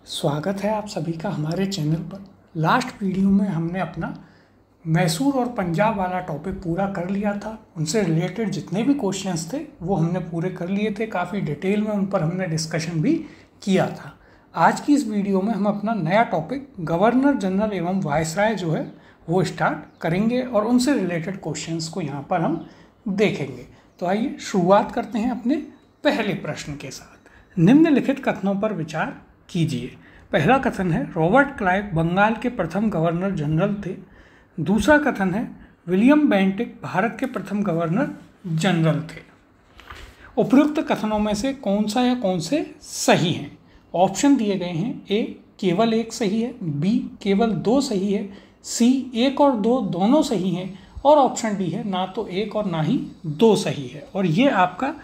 स्वागत है आप सभी का हमारे चैनल पर। लास्ट वीडियो में हमने अपना मैसूर और पंजाब वाला टॉपिक पूरा कर लिया था। उनसे रिलेटेड जितने भी क्वेश्चंस थे वो हमने पूरे कर लिए थे। काफ़ी डिटेल में उन पर हमने डिस्कशन भी किया था। आज की इस वीडियो में हम अपना नया टॉपिक गवर्नर जनरल एवं वायसराय जो है वो स्टार्ट करेंगे और उनसे रिलेटेड क्वेश्चंस को यहाँ पर हम देखेंगे। तो आइए शुरुआत करते हैं अपने पहले प्रश्न के साथ। निम्नलिखित कथनों पर विचार कीजिए। पहला कथन है रॉबर्ट क्लाइव बंगाल के प्रथम गवर्नर जनरल थे। दूसरा कथन है विलियम बेंटिक भारत के प्रथम गवर्नर जनरल थे। उपयुक्त कथनों में से कौन सा या कौन से सही हैं? ऑप्शन दिए गए हैं। ए केवल एक सही है, बी केवल दो सही है, सी एक और दो दोनों सही हैं और ऑप्शन डी है ना तो एक और ना ही दो सही है। और ये आपका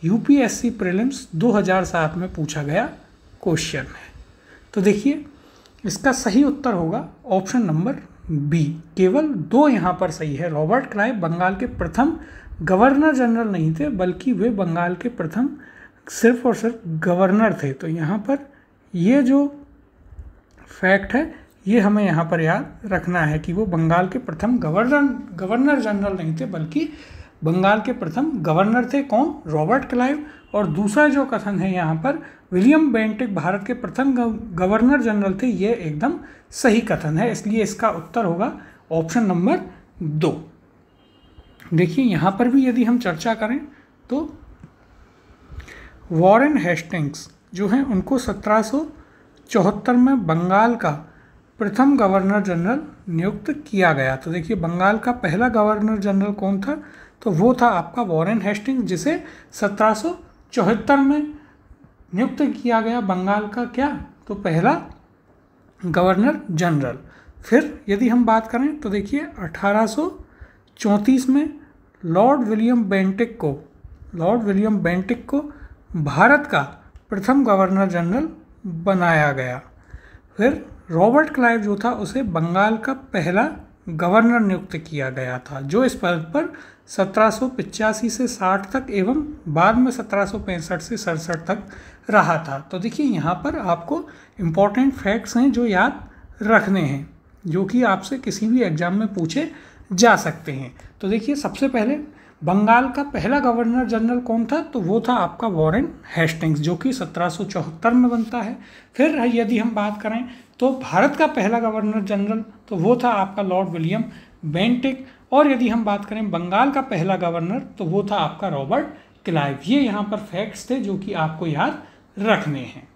यूपीएससी प्रीलिम्स 2007 में पूछा गया क्वेश्चन है। तो देखिए इसका सही उत्तर होगा ऑप्शन नंबर बी, केवल दो यहाँ पर सही है। रॉबर्ट क्लाइव बंगाल के प्रथम गवर्नर जनरल नहीं थे बल्कि वे बंगाल के प्रथम सिर्फ और सिर्फ गवर्नर थे। तो यहाँ पर ये जो फैक्ट है ये हमें यहाँ पर याद रखना है कि वो बंगाल के प्रथम गवर्नर जनरल नहीं थे बल्कि बंगाल के प्रथम गवर्नर थे। कौन? Robert Clive. और दूसरा जो कथन है यहाँ पर विलियम बेंटिक भारत के प्रथम गवर्नर जनरल थे, ये एकदम सही कथन है, इसलिए इसका उत्तर होगा ऑप्शन नंबर 2। देखिए यहाँ पर भी यदि हम चर्चा करें तो वॉरेन हेस्टिंग्स जो हैं उनको 1774 में बंगाल का प्रथम गवर्नर जनरल नियुक्त किया गया। तो देखिए बंगाल का पहला गवर्नर जनरल कौन था? तो वो था आपका वॉरेन हेस्टिंग्स, जिसे 1774 में नियुक्त किया गया बंगाल का क्या? तो पहला गवर्नर जनरल। फिर यदि हम बात करें तो देखिए 1834 में लॉर्ड विलियम बेंटिक को भारत का प्रथम गवर्नर जनरल बनाया गया। फिर रॉबर्ट क्लाइव जो था उसे बंगाल का पहला गवर्नर नियुक्त किया गया था, जो इस पद पर 1785 से 60 तक एवं बाद में 1765 से 67 तक रहा था। तो देखिए यहाँ पर आपको इम्पॉर्टेंट फैक्ट्स हैं जो याद रखने हैं, जो कि आपसे किसी भी एग्जाम में पूछे जा सकते हैं। तो देखिए सबसे पहले बंगाल का पहला गवर्नर जनरल कौन था? तो वो था आपका वॉरेन हेस्टिंग्स, जो कि 1774 में बनता है। फिर यदि हम बात करें तो भारत का पहला गवर्नर जनरल तो वो था आपका लॉर्ड विलियम बेंटिक। और यदि हम बात करें बंगाल का पहला गवर्नर तो वो था आपका रॉबर्ट क्लाइव। ये यहाँ पर फैक्ट्स थे जो कि आपको याद रखने हैं।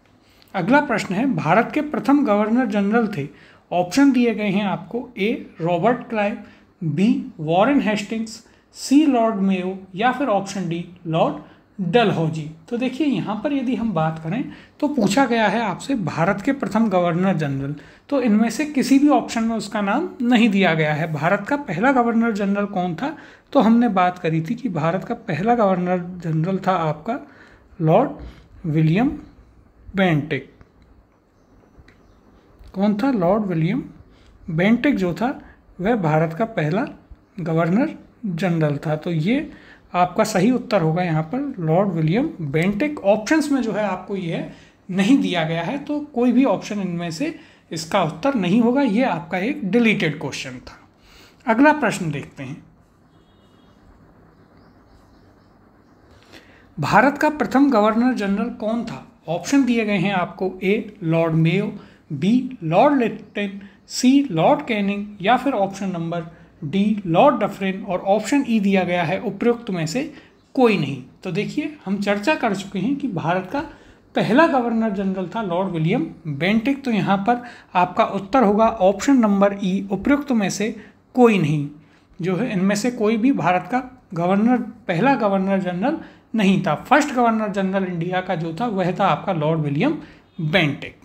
अगला प्रश्न है भारत के प्रथम गवर्नर जनरल थे। ऑप्शन दिए गए हैं आपको। A Robert Clive, B Warren Hastings, C Lord Mayo या फिर ऑप्शन डी लॉर्ड डलहौजी। तो देखिए यहाँ पर यदि हम बात करें तो पूछा गया है आपसे भारत के प्रथम गवर्नर जनरल, तो इनमें से किसी भी ऑप्शन में उसका नाम नहीं दिया गया है। भारत का पहला गवर्नर जनरल कौन था? तो हमने बात करी थी कि भारत का पहला गवर्नर जनरल था आपका लॉर्ड विलियम बेंटिक। कौन था? लॉर्ड विलियम बेंटिक जो था वह भारत का पहला गवर्नर जनरल था। तो ये आपका सही उत्तर होगा यहाँ पर लॉर्ड विलियम बेंटिक। ऑप्शंस में जो है आपको ये नहीं दिया गया है, तो कोई भी ऑप्शन इनमें से इसका उत्तर नहीं होगा। ये आपका एक डिलीटेड क्वेश्चन था। अगला प्रश्न देखते हैं। भारत का प्रथम गवर्नर जनरल कौन था? ऑप्शन दिए गए हैं आपको। A Lord Mayo, B Lord Lytton, C Lord Canning या फिर option number D Lord Dufferin और ऑप्शन ई दिया गया है उपयुक्त में से कोई नहीं। तो देखिए हम चर्चा कर चुके हैं कि भारत का पहला गवर्नर जनरल था लॉर्ड विलियम बेंटिक। तो यहाँ पर आपका उत्तर होगा ऑप्शन नंबर ई उपयुक्त में से कोई नहीं, जो है इनमें से कोई भी भारत का पहला गवर्नर जनरल नहीं था। फर्स्ट गवर्नर जनरल इंडिया का जो था वह था आपका लॉर्ड विलियम बेंटिक।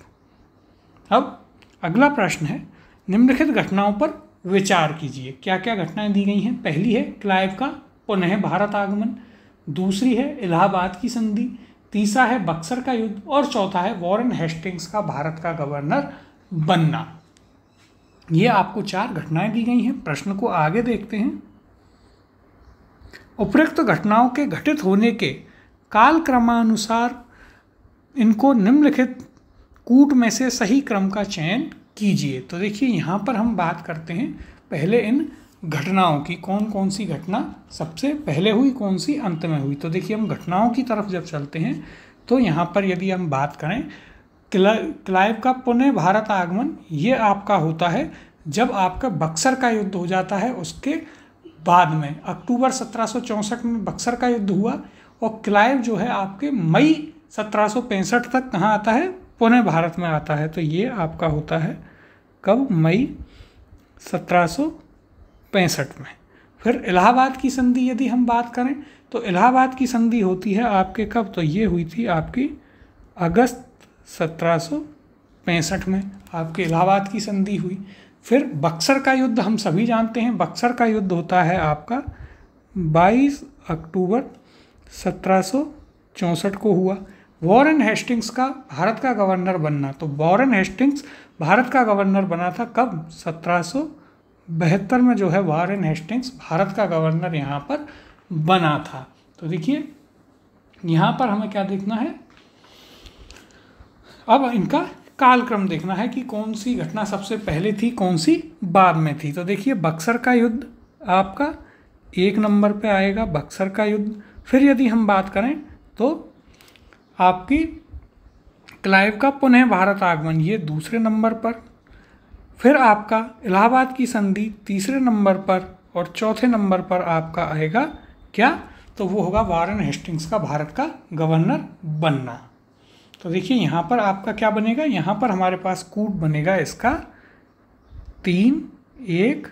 अब अगला प्रश्न है निम्नलिखित घटनाओं पर विचार कीजिए। क्या क्या घटनाएं दी गई हैं? पहली है क्लाइव का पुनः भारत आगमन, दूसरी है इलाहाबाद की संधि, तीसरा है बक्सर का युद्ध और चौथा है वॉरेन हेस्टिंग्स का भारत का गवर्नर बनना। ये आपको 4 घटनाएं दी गई हैं। प्रश्न को आगे देखते हैं। उपयुक्त घटनाओं के घटित होने के काल क्रमानुसार इनको निम्नलिखित कूट में से सही क्रम का चयन कीजिए। तो देखिए यहाँ पर हम बात करते हैं पहले इन घटनाओं की, कौन कौन सी घटना सबसे पहले हुई, कौन सी अंत में हुई। तो देखिए हम घटनाओं की तरफ जब चलते हैं तो यहाँ पर यदि हम बात करें क्लाइव का पुनः भारत आगमन, ये आपका होता है जब आपका बक्सर का युद्ध हो जाता है, उसके बाद में अक्टूबर 1764 में बक्सर का युद्ध हुआ और क्लाइव जो है आपके मई 1765 तक कहाँ आता है, पुणे भारत में आता है। तो ये आपका होता है कब, मई 1765 में। फिर इलाहाबाद की संधि यदि हम बात करें तो इलाहाबाद की संधि होती है आपके कब, तो ये हुई थी आपकी अगस्त 1765 में आपके इलाहाबाद की संधि हुई। फिर बक्सर का युद्ध हम सभी जानते हैं, बक्सर का युद्ध होता है आपका 22 अक्टूबर 1764 को हुआ। वॉरेन हेस्टिंग्स का भारत का गवर्नर बनना, तो वॉरेन हेस्टिंग्स भारत का गवर्नर बना था कब, 1772 में जो है वॉरेन हेस्टिंग्स भारत का गवर्नर यहाँ पर बना था। तो देखिए यहाँ पर हमें क्या देखना है, अब इनका कालक्रम देखना है कि कौन सी घटना सबसे पहले थी, कौन सी बाद में थी। तो देखिए बक्सर का युद्ध आपका 1 नंबर पे आएगा, बक्सर का युद्ध। फिर यदि हम बात करें तो आपकी क्लाइव का पुनः भारत आगमन, ये 2 नंबर पर। फिर आपका इलाहाबाद की संधि 3 नंबर पर और 4 नंबर पर आपका आएगा क्या, तो वो होगा वॉरेन हेस्टिंग्स का भारत का गवर्नर बनना। तो देखिए यहाँ पर आपका क्या बनेगा, यहाँ पर हमारे पास कूट बनेगा इसका 3, 1।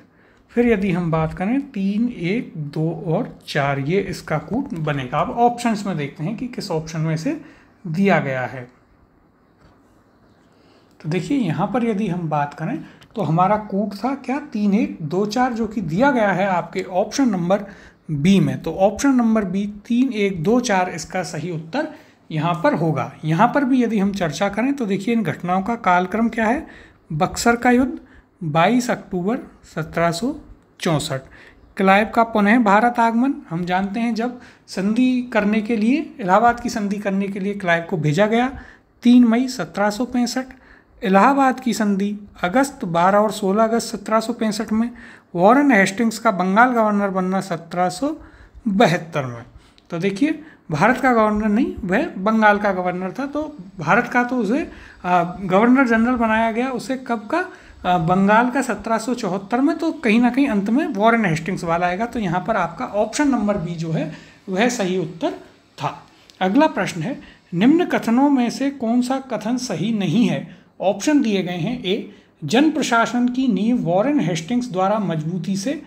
फिर यदि हम बात करें 3, 1, 2 और 4, ये इसका कूट बनेगा। अब ऑप्शंस में देखते हैं कि किस ऑप्शन में से दिया गया है। तो देखिए यहाँ पर यदि हम बात करें तो हमारा कूट था क्या, 3, 1, 2, 4, जो कि दिया गया है आपके ऑप्शन नंबर बी में। तो ऑप्शन नंबर बी 3, 1, 2, 4 इसका सही उत्तर यहाँ पर होगा। यहाँ पर भी यदि हम चर्चा करें तो देखिए इन घटनाओं का कालक्रम क्या है, बक्सर का युद्ध 22 अक्टूबर 1764, क्लाइव का पुनः भारत आगमन, हम जानते हैं जब संधि करने के लिए, इलाहाबाद की संधि करने के लिए क्लाइव को भेजा गया 3 मई 1765, इलाहाबाद की संधि अगस्त 12 और 16 अगस्त 1765 में, वॉरेन हेस्टिंग्स का बंगाल गवर्नर बनना 1772 में। तो देखिए भारत का गवर्नर नहीं, वह बंगाल का गवर्नर था। तो भारत का तो उसे गवर्नर जनरल बनाया गया, उसे कब का, बंगाल का 1774 में। तो कहीं ना कहीं अंत में वॉरेन हेस्टिंग्स वाला आएगा। तो यहाँ पर आपका ऑप्शन नंबर बी जो है वह सही उत्तर था। अगला प्रश्न है, निम्न कथनों में से कौन सा कथन सही नहीं है। ऑप्शन दिए गए हैं, ए, जन प्रशासन की नींव वॉरेन हेस्टिंग्स द्वारा मजबूती से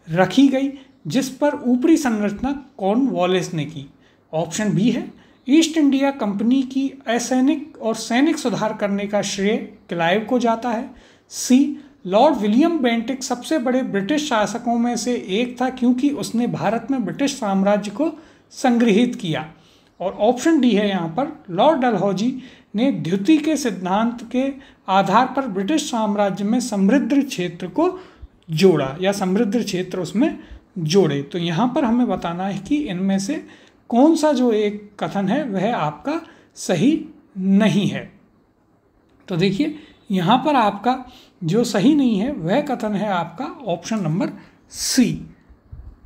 रखी गई, जिस पर ऊपरी संरचना कॉर्नवालिस ने की। ऑप्शन बी है, ईस्ट इंडिया कंपनी की असैनिक और सैनिक सुधार करने का श्रेय क्लाइव को जाता है। सी, लॉर्ड विलियम बेंटिक सबसे बड़े ब्रिटिश शासकों में से एक था क्योंकि उसने भारत में ब्रिटिश साम्राज्य को संग्रहित किया। और ऑप्शन डी है यहाँ पर, लॉर्ड डलहौजी ने द्युति के सिद्धांत के आधार पर ब्रिटिश साम्राज्य में समृद्ध क्षेत्र को जोड़ा या समृद्ध क्षेत्र उसमें जोड़े। तो यहाँ पर हमें बताना है कि इनमें से कौन सा जो एक कथन है वह आपका सही नहीं है। तो देखिए यहाँ पर आपका जो सही नहीं है वह कथन है आपका ऑप्शन नंबर सी,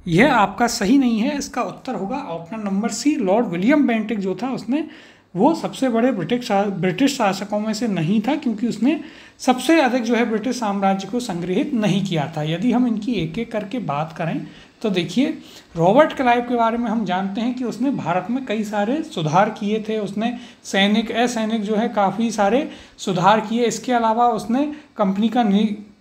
यह आपका सही नहीं है। इसका उत्तर होगा option number C, Lord William Bentinck जो था उसने वो सबसे बड़े ब्रिटिश शासकों में से नहीं था क्योंकि उसने सबसे अधिक जो है ब्रिटिश साम्राज्य को संग्रहित नहीं किया था। यदि हम इनकी एक एक करके बात करें तो देखिए रॉबर्ट क्लाइव के बारे में हम जानते हैं कि उसने भारत में कई सारे सुधार किए थे। उसने सैनिक असैनिक जो है काफ़ी सारे सुधार किए। इसके अलावा उसने कंपनी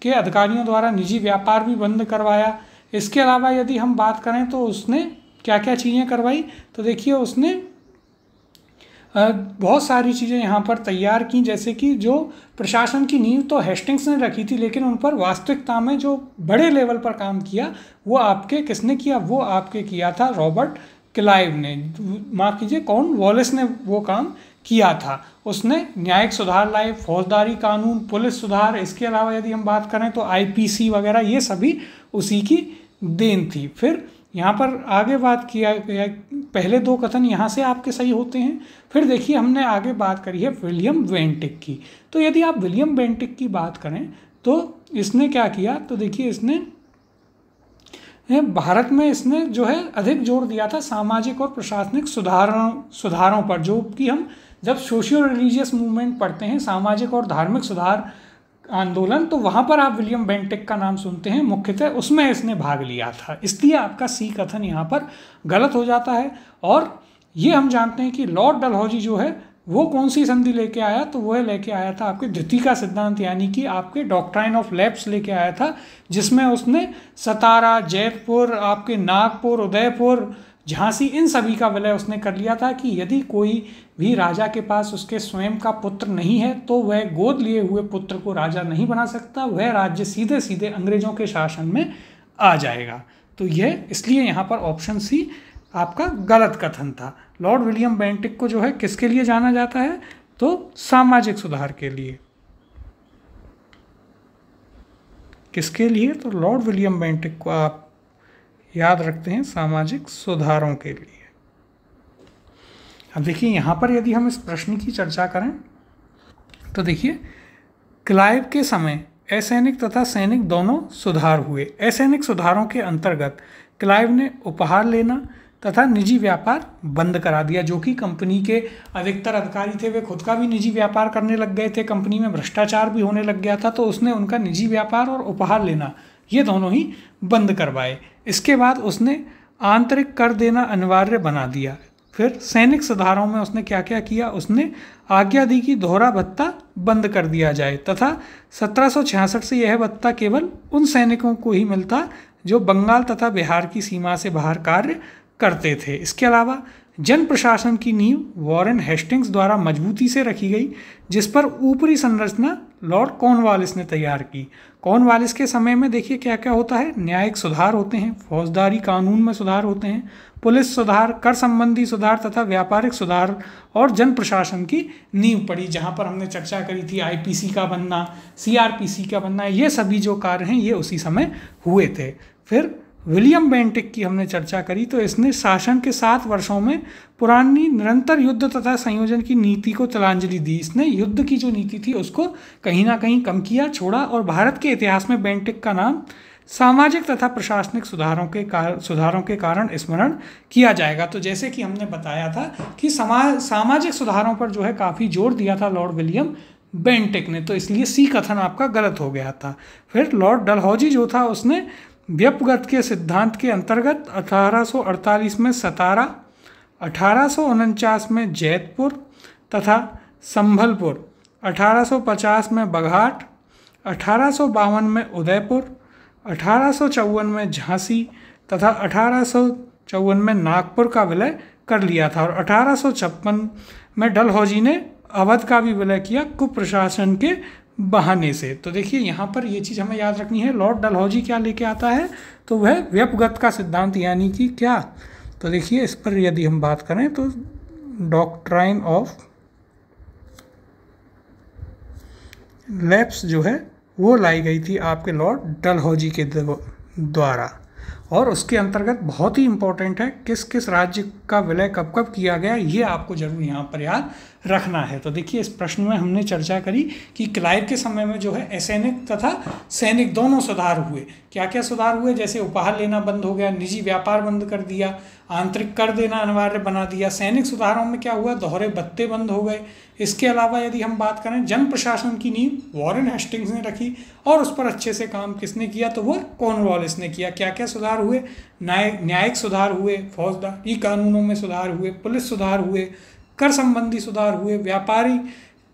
के अधिकारियों द्वारा निजी व्यापार भी बंद करवाया। इसके अलावा यदि हम बात करें तो उसने क्या क्या चीज़ें करवाई, तो देखिए उसने बहुत सारी चीज़ें यहाँ पर तैयार की, जैसे कि जो प्रशासन की नींव तो हेस्टिंग्स ने रखी थी लेकिन उन पर वास्तविकता में जो बड़े लेवल पर काम किया वो आपके किसने किया, वो आपके किया था रॉबर्ट क्लाइव ने, माफ़ कीजिए कॉर्नवालिस ने वो काम किया था। उसने न्यायिक सुधार लाए, फौजदारी कानून, पुलिस सुधार। इसके अलावा यदि हम बात करें तो आईपीसी वगैरह ये सभी उसी की देन थी। फिर यहाँ पर आगे बात किया गया, पहले दो कथन यहाँ से आपके सही होते हैं। फिर देखिए हमने आगे बात करी है विलियम बेंटिक की। तो यदि आप विलियम बेंटिक की बात करें तो इसने क्या किया, तो देखिए इसने भारत में इसने जो है अधिक जोर दिया था सामाजिक और प्रशासनिक सुधारों पर, जो कि हम जब सोशियो रिलीजियस मूवमेंट पढ़ते हैं, सामाजिक और धार्मिक सुधार आंदोलन, तो वहाँ पर आप विलियम बेंटिक का नाम सुनते हैं मुख्यतः, उसमें इसने भाग लिया था। इसलिए आपका सी कथन यहाँ पर गलत हो जाता है। और ये हम जानते हैं कि लॉर्ड डलहौजी जो है वो कौन सी संधि लेके आया, तो वह लेके आया था आपके द्वितीय सिद्धांत यानी कि आपके डॉक्ट्राइन ऑफ लैप्स लेके आया था, जिसमें उसने सतारा, जयपुर, आपके नागपुर, उदयपुर, झांसी, इन सभी का विलय उसने कर लिया था कि यदि कोई भी राजा के पास उसके स्वयं का पुत्र नहीं है तो वह गोद लिए हुए पुत्र को राजा नहीं बना सकता, वह राज्य सीधे सीधे अंग्रेजों के शासन में आ जाएगा। तो यह इसलिए यहाँ पर ऑप्शन सी आपका गलत कथन था। लॉर्ड विलियम बेंटिक को जो है किसके लिए जाना जाता है, तो सामाजिक सुधार के लिए। किसके लिए, तो लॉर्ड विलियम बेंटिक को आप याद रखते हैं सामाजिक सुधारों के लिए। अब देखिए यहाँ पर यदि हम इस प्रश्न की चर्चा करें तो देखिए क्लाइव के समय असैनिक तथा सैनिक दोनों सुधार हुए। असैनिक सुधारों के अंतर्गत क्लाइव ने उपहार लेना तथा निजी व्यापार बंद करा दिया। जो कि कंपनी के अधिकतर अधिकारी थे वे खुद का भी निजी व्यापार करने लग गए थे, कंपनी में भ्रष्टाचार भी होने लग गया था, तो उसने उनका निजी व्यापार और उपहार लेना ये दोनों ही बंद करवाए। इसके बाद उसने आंतरिक कर देना अनिवार्य बना दिया। फिर सैनिक सुधारों में उसने क्या क्या किया, उसने आज्ञा दी कि दोहरा भत्ता बंद कर दिया जाए तथा 1766 से यह भत्ता केवल उन सैनिकों को ही मिलता जो बंगाल तथा बिहार की सीमा से बाहर कार्य करते थे। इसके अलावा जन प्रशासन की नींव वॉरेन हेस्टिंग्स द्वारा मजबूती से रखी गई, जिस पर ऊपरी संरचना लॉर्ड कॉर्नवालिस ने तैयार की। कॉर्नवालिस के समय में देखिए क्या क्या होता है, न्यायिक सुधार होते हैं, फौजदारी कानून में सुधार होते हैं, पुलिस सुधार, कर संबंधी सुधार तथा व्यापारिक सुधार और जन प्रशासन की नींव पड़ी। जहाँ पर हमने चर्चा करी थी आईपीसी का बनना, सीआरपीसी का बनना, ये सभी जो कार्य हैं ये उसी समय हुए थे। फिर विलियम बेंटिक की हमने चर्चा करी तो इसने शासन के 7 वर्षों में पुरानी निरंतर युद्ध तथा संयोजन की नीति को तिलांजलि दी। इसने युद्ध की जो नीति थी उसको कहीं ना कहीं कम किया, छोड़ा, और भारत के इतिहास में बेंटिक का नाम सामाजिक तथा प्रशासनिक सुधारों के कारण स्मरण किया जाएगा। तो जैसे कि हमने बताया था कि सामाजिक सुधारों पर जो है काफ़ी जोर दिया था लॉर्ड विलियम बेंटिक ने, तो इसलिए सी कथन आपका गलत हो गया था। फिर लॉर्ड डलहौजी जो था उसने व्यपगत के सिद्धांत के अंतर्गत 1848 में सतारा, 1849 में जैतपुर तथा संभलपुर, 1850 में बघाट, 1852 में उदयपुर, 1854 में झांसी तथा 1854 में नागपुर का विलय कर लिया था। और 1856 में डलहौजी ने अवध का भी विलय किया कुप्रशासन के बहाने से। तो देखिए यहाँ पर ये चीज़ हमें याद रखनी है, लॉर्ड डलहौजी क्या लेके आता है, तो वह व्यपगत का सिद्धांत यानी कि क्या, तो देखिए इस पर यदि हम बात करें तो डॉक्ट्राइन ऑफ लैप्स जो है वो लाई गई थी आपके लॉर्ड डलहौजी के द्वारा। और उसके अंतर्गत बहुत ही इंपॉर्टेंट है किस किस राज्य का विलय कब कब किया गया, ये आपको जरूर यहाँ पर याद रखना है। तो देखिए इस प्रश्न में हमने चर्चा करी कि क्लाइव के समय में जो है असैनिक तथा सैनिक दोनों सुधार हुए। क्या क्या सुधार हुए, जैसे उपहार लेना बंद हो गया, निजी व्यापार बंद कर दिया, आंतरिक कर देना अनिवार्य बना दिया। सैनिक सुधारों में क्या हुआ, दोहरे भत्ते बंद हो गए। इसके अलावा यदि हम बात करें जन प्रशासन की नींव वॉरेन हेस्टिंग्स ने रखी और उस पर अच्छे से काम किसने किया, तो वो कॉर्नवालिस ने किया। क्या क्या सुधार हुए, न्यायिक सुधार हुए, फौजदारी कानूनों में सुधार हुए, पुलिस सुधार हुए, कर संबंधी सुधार हुए, व्यापारी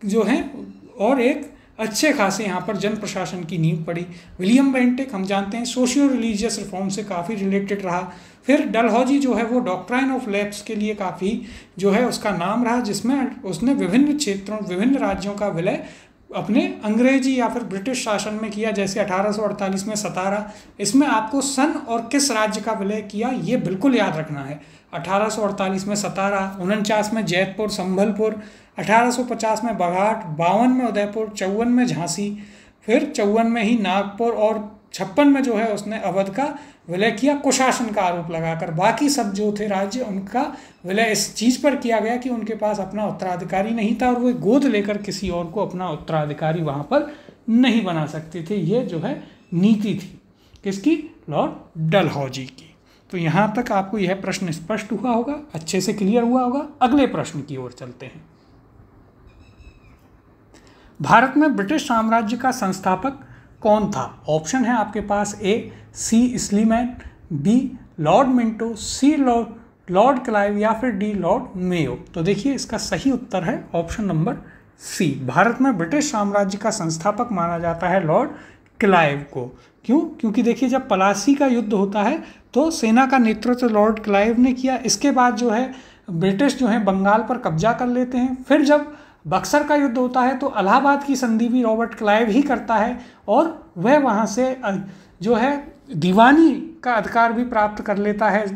जो हैं, और एक अच्छे खासे यहाँ पर जन प्रशासन की नींव पड़ी। विलियम बेंटिक हम जानते हैं सोशियो रिलीजियस रिफॉर्म से काफ़ी रिलेटेड रहा। फिर डलहौजी जो है वो डॉक्ट्राइन ऑफ लैप्स के लिए काफ़ी जो है उसका नाम रहा, जिसमें उसने विभिन्न क्षेत्रों विभिन्न राज्यों का विलय अपने अंग्रेजी या फिर ब्रिटिश शासन में किया। जैसे 1848 में सतारा, इसमें आपको सन और किस राज्य का विलय किया ये बिल्कुल याद रखना है। 1848 में सतारा, 49 में जैतपुर संभलपुर, 1850 में बघाट, 52 में उदयपुर, 54 में झांसी, फिर 54 में ही नागपुर और 56 में जो है उसने अवध का विलय किया कुशासन का आरोप लगाकर। बाकी सब जो थे राज्य उनका विलय इस चीज़ पर किया गया कि उनके पास अपना उत्तराधिकारी नहीं था और वो गोद लेकर किसी और को अपना उत्तराधिकारी वहाँ पर नहीं बना सकते थे। ये जो है नीति थी किसकी? लॉर्ड डलहौजी की। तो यहाँ तक आपको यह प्रश्न स्पष्ट हुआ होगा, अच्छे से क्लियर हुआ होगा। अगले प्रश्न की ओर चलते हैं। भारत में ब्रिटिश साम्राज्य का संस्थापक कौन था? ऑप्शन है आपके पास ए सी स्लीमैन, बी लॉर्ड मिंटो, सी लॉर्ड क्लाइव या फिर डी लॉर्ड मेयो। तो देखिए इसका सही उत्तर है ऑप्शन नंबर सी। भारत में ब्रिटिश साम्राज्य का संस्थापक माना जाता है लॉर्ड क्लाइव को। क्यों? क्योंकि देखिए जब पलासी का युद्ध होता है तो सेना का नेतृत्व लॉर्ड क्लाइव ने किया। इसके बाद जो है ब्रिटिश जो है बंगाल पर कब्जा कर लेते हैं। फिर जब बक्सर का युद्ध होता है तो इलाहाबाद की संधि भी रॉबर्ट क्लाइव ही करता है और वह वहाँ से जो है दीवानी का अधिकार भी प्राप्त कर लेता है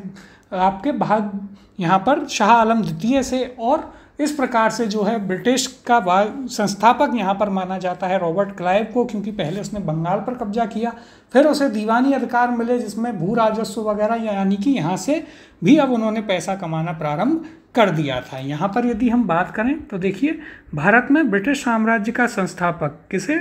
आपके भाग यहाँ पर शाह आलम द्वितीय से। और इस प्रकार से जो है ब्रिटिश का संस्थापक यहाँ पर माना जाता है रॉबर्ट क्लाइव को, क्योंकि पहले उसने बंगाल पर कब्जा किया, फिर उसे दीवानी अधिकार मिले जिसमें भू राजस्व वगैरह, यानी कि यहाँ से भी अब उन्होंने पैसा कमाना प्रारंभ कर दिया था। यहाँ पर यदि हम बात करें तो देखिए भारत में ब्रिटिश साम्राज्य का संस्थापक किसे?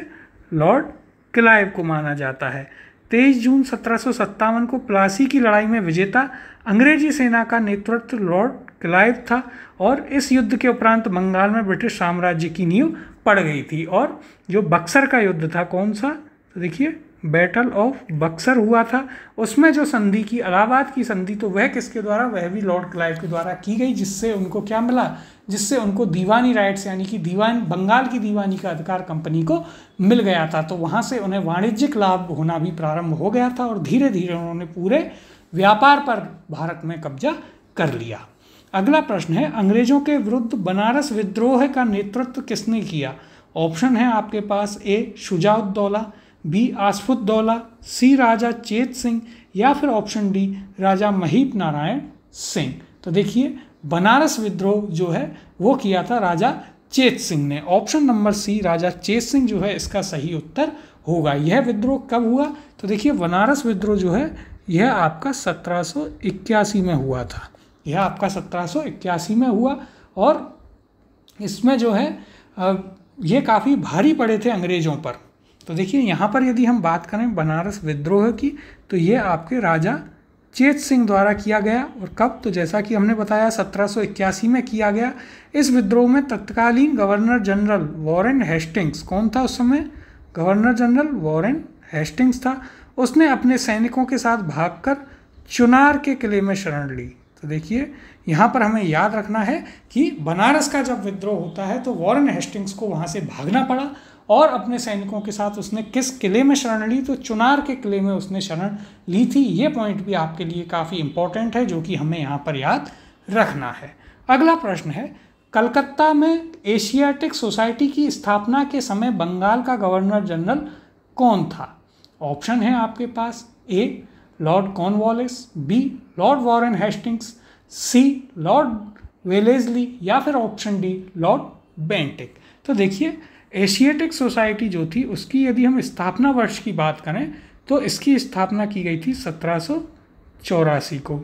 लॉर्ड क्लाइव को माना जाता है। 23 जून 1757 को प्लासी की लड़ाई में विजेता अंग्रेजी सेना का नेतृत्व लॉर्ड क्लाइव था और इस युद्ध के उपरांत बंगाल में ब्रिटिश साम्राज्य की नींव पड़ गई थी। और जो बक्सर का युद्ध था कौन सा? तो देखिए बैटल ऑफ बक्सर हुआ था, उसमें जो संधि की इलाहाबाद की संधि, तो वह किसके द्वारा? वह भी लॉर्ड क्लाइव के द्वारा की गई, जिससे उनको क्या मिला? जिससे उनको दीवानी राइट्स यानी कि बंगाल की दीवानी का अधिकार कंपनी को मिल गया था। तो वहाँ से उन्हें वाणिज्यिक लाभ होना भी प्रारंभ हो गया था और धीरे धीरे उन्होंने पूरे व्यापार पर भारत में कब्जा कर लिया। अगला प्रश्न है अंग्रेजों के विरुद्ध बनारस विद्रोह का नेतृत्व किसने किया? ऑप्शन है आपके पास ए शुजाउद्दौला, बी आसफुद्दौला, सी राजा चेत सिंह या फिर ऑप्शन डी राजा महीप नारायण सिंह। तो देखिए बनारस विद्रोह जो है वो किया था राजा चेत सिंह ने। ऑप्शन नंबर सी राजा चेत सिंह जो है इसका सही उत्तर होगा। यह विद्रोह कब हुआ? तो देखिए बनारस विद्रोह जो है यह आपका 1781 में हुआ था। यह आपका 1781 में हुआ और इसमें जो है ये काफ़ी भारी पड़े थे अंग्रेज़ों पर। तो देखिए यहाँ पर यदि हम बात करें बनारस विद्रोह की तो ये आपके राजा चेत सिंह द्वारा किया गया। और कब? तो जैसा कि हमने बताया 1781 में किया गया। इस विद्रोह में तत्कालीन गवर्नर जनरल वॉरेन हेस्टिंग्स, कौन था उस समय? गवर्नर जनरल वॉरेन हेस्टिंग्स था। उसने अपने सैनिकों के साथ भागकर चुनार के किले में शरण ली। तो देखिए यहाँ पर हमें याद रखना है कि बनारस का जब विद्रोह होता है तो वॉरेन हेस्टिंग्स को वहाँ से भागना पड़ा और अपने सैनिकों के साथ उसने किस किले में शरण ली? तो चुनार के किले में उसने शरण ली थी। ये पॉइंट भी आपके लिए काफ़ी इंपॉर्टेंट है जो कि हमें यहाँ पर याद रखना है। अगला प्रश्न है कलकत्ता में एशियाटिक सोसाइटी की स्थापना के समय बंगाल का गवर्नर जनरल कौन था? ऑप्शन है आपके पास A Lord Cornwallis, B Lord Warren Hastings, C Lord Wellesley या फिर ऑप्शन डी लॉर्ड बेंटिक। तो देखिए एशियाटिक सोसाइटी जो थी उसकी यदि हम स्थापना वर्ष की बात करें तो इसकी स्थापना की गई थी 1784 को।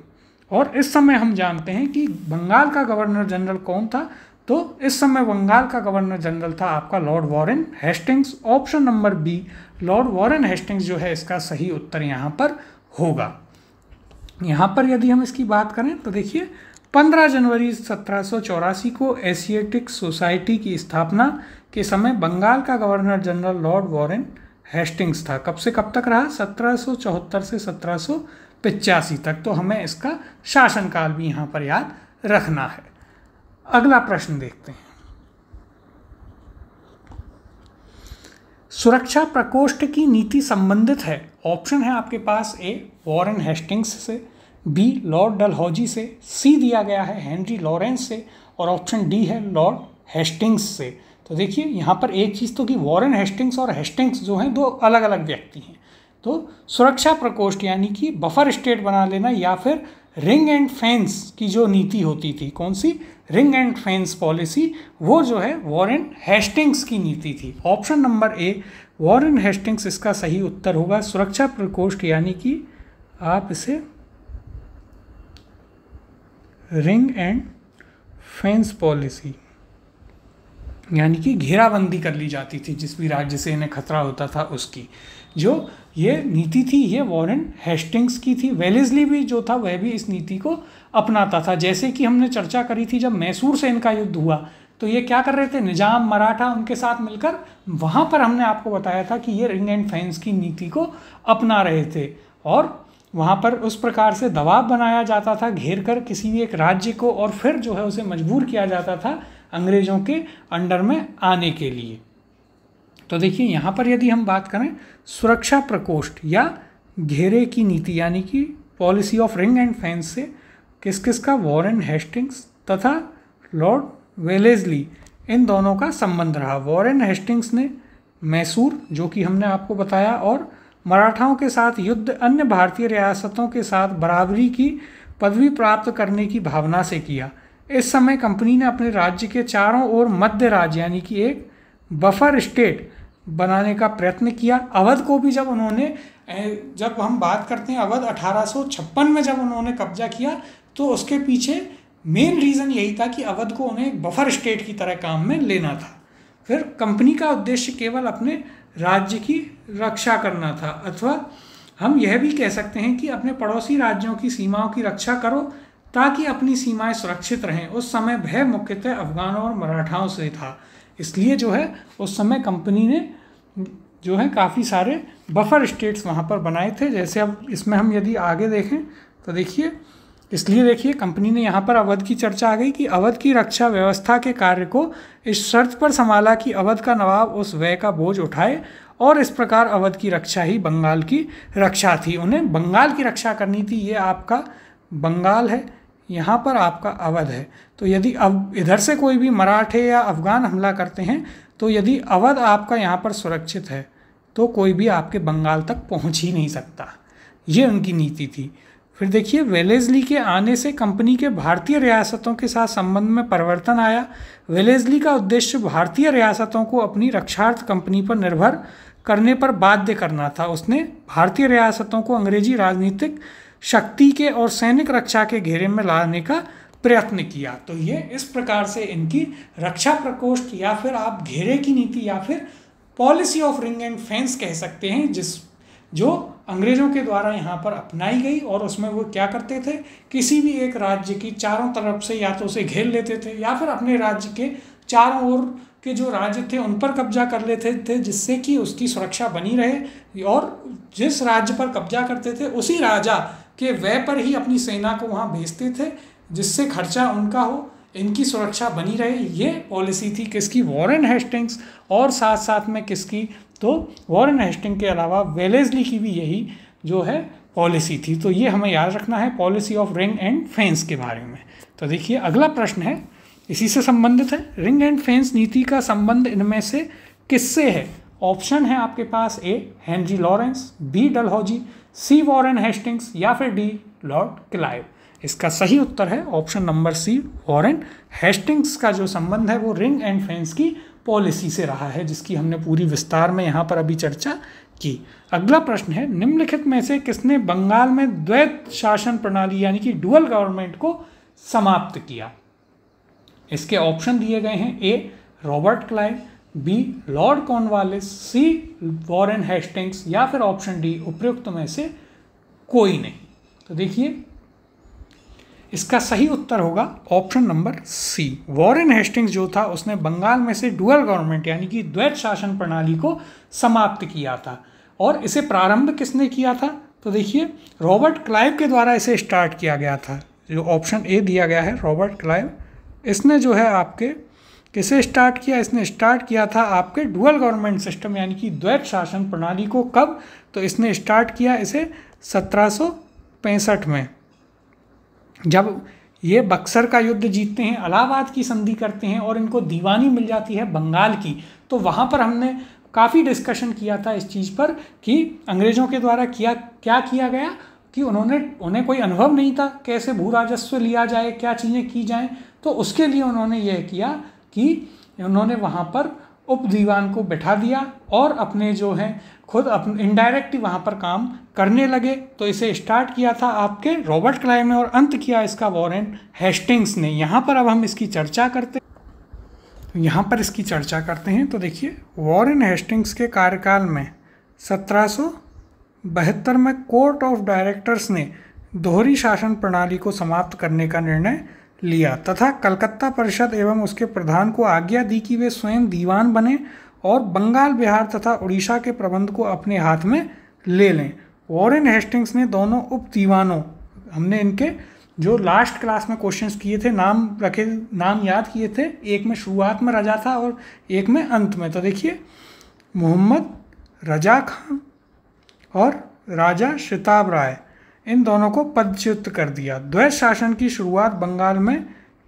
और इस समय हम जानते हैं कि बंगाल का गवर्नर जनरल कौन था? तो इस समय बंगाल का गवर्नर जनरल था आपका Lord Warren Hastings. Option number B Lord Warren Hastings जो है इसका सही उत्तर यहाँ पर होगा। यहाँ पर यदि हम इसकी बात करें तो देखिए 15 जनवरी 1784 को एशियाटिक सोसाइटी की स्थापना के समय बंगाल का governor general Lord Warren Hastings था। कब से कब तक रहा? 1774 से 1785 तक। तो हमें इसका शासनकाल भी यहाँ पर याद रखना है। अगला प्रश्न देखते हैं। सुरक्षा प्रकोष्ठ की नीति संबंधित है। ऑप्शन है आपके पास ए वॉरेन हेस्टिंग्स से, बी लॉर्ड डलहौजी से, सी दिया गया है हेनरी लॉरेंस से और ऑप्शन डी है लॉर्ड हेस्टिंग्स से। तो देखिए यहाँ पर एक चीज़ तो कि वॉरेन हेस्टिंग्स और हेस्टिंग्स जो हैं दो अलग अलग व्यक्ति हैं। तो सुरक्षा प्रकोष्ठ यानी कि बफर स्टेट बना लेना या फिर रिंग एंड फेंस की जो नीति होती थी, कौन सी, रिंग एंड फेंस पॉलिसी, वो जो है वॉरेन हेस्टिंग्स की नीति थी। Option number A Warren Hastings इसका सही उत्तर होगा। सुरक्षा प्रकोष्ठ यानी कि आप इसे रिंग एंड फेंस पॉलिसी यानी कि घेराबंदी कर ली जाती थी जिस भी राज्य से इन्हें खतरा होता था उसकी, जो ये नीति थी ये वॉरेन हेस्टिंग्स की थी। वेलेस्ली भी जो था वह भी इस नीति को अपनाता था। जैसे कि हमने चर्चा करी थी जब मैसूर से इनका युद्ध हुआ तो ये क्या कर रहे थे, निजाम मराठा उनके साथ मिलकर, वहाँ पर हमने आपको बताया था कि ये रिंग एंड फेंस की नीति को अपना रहे थे और वहाँ पर उस प्रकार से दबाव बनाया जाता था घेर कर किसी भी एक राज्य को, और फिर जो है उसे मजबूर किया जाता था अंग्रेज़ों के अंडर में आने के लिए। तो देखिए यहाँ पर यदि हम बात करें सुरक्षा प्रकोष्ठ या घेरे की नीति यानी कि policy of ring and fence से किस किस का, वॉरेन हेस्टिंग्स तथा लॉर्ड वेलेस्ली, इन दोनों का संबंध रहा। वॉरेन हेस्टिंग्स ने मैसूर जो कि हमने आपको बताया और मराठाओं के साथ युद्ध अन्य भारतीय रियासतों के साथ बराबरी की पदवी प्राप्त करने की भावना से किया। इस समय कंपनी ने अपने राज्य के चारों ओर मध्य राज्य यानी कि एक बफर स्टेट बनाने का प्रयत्न किया। अवध को भी जब उन्होंने, जब हम बात करते हैं अवध 1856 में जब उन्होंने कब्जा किया तो उसके पीछे मेन रीज़न यही था कि अवध को उन्हें एक बफर स्टेट की तरह काम में लेना था। फिर कंपनी का उद्देश्य केवल अपने राज्य की रक्षा करना था, अथवा हम यह भी कह सकते हैं कि अपने पड़ोसी राज्यों की सीमाओं की रक्षा करो ताकि अपनी सीमाएं सुरक्षित रहें। उस समय भय मुख्यतः अफगानों और मराठाओं से था, इसलिए जो है उस समय कंपनी ने जो है काफ़ी सारे बफर स्टेट्स वहाँ पर बनाए थे। जैसे अब इसमें हम यदि आगे देखें तो देखिए, इसलिए देखिए कंपनी ने यहाँ पर अवध की चर्चा आ गई कि अवध की रक्षा व्यवस्था के कार्य को इस शर्त पर संभाला कि अवध का नवाब उस व्यय का बोझ उठाए, और इस प्रकार अवध की रक्षा ही बंगाल की रक्षा थी। उन्हें बंगाल की रक्षा करनी थी। ये आपका बंगाल है, यहाँ पर आपका अवध है। तो यदि अब इधर से कोई भी मराठे या अफगान हमला करते हैं तो यदि अवध आपका यहाँ पर सुरक्षित है तो कोई भी आपके बंगाल तक पहुँच ही नहीं सकता। ये उनकी नीति थी। फिर देखिए वेलेस्ली के आने से कंपनी के भारतीय रियासतों के साथ संबंध में परिवर्तन आया। वेलेस्ली का उद्देश्य भारतीय रियासतों को अपनी रक्षार्थ कंपनी पर निर्भर करने पर बाध्य करना था। उसने भारतीय रियासतों को अंग्रेजी राजनीतिक शक्ति के और सैनिक रक्षा के घेरे में लाने का प्रयत्न किया। तो ये इस प्रकार से इनकी रक्षा प्रकोष्ठ या फिर आप घेरे की नीति या फिर policy of ring and fence कह सकते हैं, जो अंग्रेज़ों के द्वारा यहाँ पर अपनाई गई। और उसमें वो क्या करते थे, किसी भी एक राज्य की चारों तरफ से या तो उसे घेर लेते थे या फिर अपने राज्य के चारों ओर के जो राज्य थे उन पर कब्जा कर लेते थे, जिससे कि उसकी सुरक्षा बनी रहे, और जिस राज्य पर कब्जा करते थे उसी राजा के व्यय पर ही अपनी सेना को वहाँ भेजते थे, जिससे खर्चा उनका हो, इनकी सुरक्षा बनी रहे। ये पॉलिसी थी किसकी, वॉरेन हेस्टिंग्स, और साथ साथ में किसकी, तो वॉरेन हेस्टिंग के अलावा वेलेस्ली की भी यही जो है पॉलिसी थी। तो ये हमें याद रखना है policy of ring and fence के बारे में। तो देखिए अगला प्रश्न है, इसी से संबंधित है, रिंग एंड फेंस नीति का संबंध इनमें से किससे है। ऑप्शन है आपके पास, A Henry Lawrence, B Dalhousie, C Warren Hastings या फिर डी लॉर्ड क्लाइव। इसका सही उत्तर है option number C, Warren Hastings का जो संबंध है वो रिंग एंड फेंस की पॉलिसी से रहा है, जिसकी हमने पूरी विस्तार में यहाँ पर अभी चर्चा की। अगला प्रश्न है, निम्नलिखित में से किसने बंगाल में द्वैत शासन प्रणाली यानी कि डुअल गवर्नमेंट को समाप्त किया। इसके ऑप्शन दिए गए हैं, A Robert Clive, B Lord Cornwallis, C Warren Hastings या फिर ऑप्शन डी उपयुक्त में से कोई नहीं। तो देखिए इसका सही उत्तर होगा option number C, Warren Hastings जो था उसने बंगाल में से डुअल गवर्नमेंट यानी कि द्वैत शासन प्रणाली को समाप्त किया था। और इसे प्रारंभ किसने किया था, तो देखिए रॉबर्ट क्लाइव के द्वारा इसे स्टार्ट किया गया था। जो ऑप्शन ए दिया गया है रॉबर्ट क्लाइव, इसने जो है आपके किसे स्टार्ट किया, इसने स्टार्ट किया था आपके डुअल गवर्नमेंट सिस्टम यानी कि द्वैत शासन प्रणाली को। कब, तो इसने स्टार्ट किया इसे 1765 में, जब ये बक्सर का युद्ध जीतते हैं, इलाहाबाद की संधि करते हैं और इनको दीवानी मिल जाती है बंगाल की। तो वहाँ पर हमने काफ़ी डिस्कशन किया था इस चीज़ पर कि अंग्रेज़ों के द्वारा क्या किया गया, कि उन्हें कोई अनुभव नहीं था कैसे भू राजस्व लिया जाए, क्या चीज़ें की जाएं। तो उसके लिए उन्होंने यह किया कि उन्होंने वहाँ पर उप दीवान को बैठा दिया और अपने जो हैं खुद अपने इनडायरेक्टली वहाँ पर काम करने लगे। तो इसे स्टार्ट किया था आपके रॉबर्ट क्लाइव ने और अंत किया इसका वॉरेन हेस्टिंग्स ने। यहाँ पर अब हम इसकी चर्चा करते हैं। तो देखिए, वॉरेन हेस्टिंग्स के कार्यकाल में 1772 में कोर्ट ऑफ डायरेक्टर्स ने दोहरी शासन प्रणाली को समाप्त करने का निर्णय लिया तथा कलकत्ता परिषद एवं उसके प्रधान को आज्ञा दी कि वे स्वयं दीवान बने और बंगाल, बिहार तथा उड़ीसा के प्रबंध को अपने हाथ में ले लें। वॉरेन हेस्टिंग्स ने दोनों उप दीवानों, हमने इनके जो लास्ट क्लास में क्वेश्चंस किए थे, नाम याद किए थे, एक में शुरुआत में रजा था और एक में अंत में। तो देखिए, मोहम्मद रजा खां और राजा शिताब राय, इन दोनों को पदच्युत कर दिया। द्वैत शासन की शुरुआत बंगाल में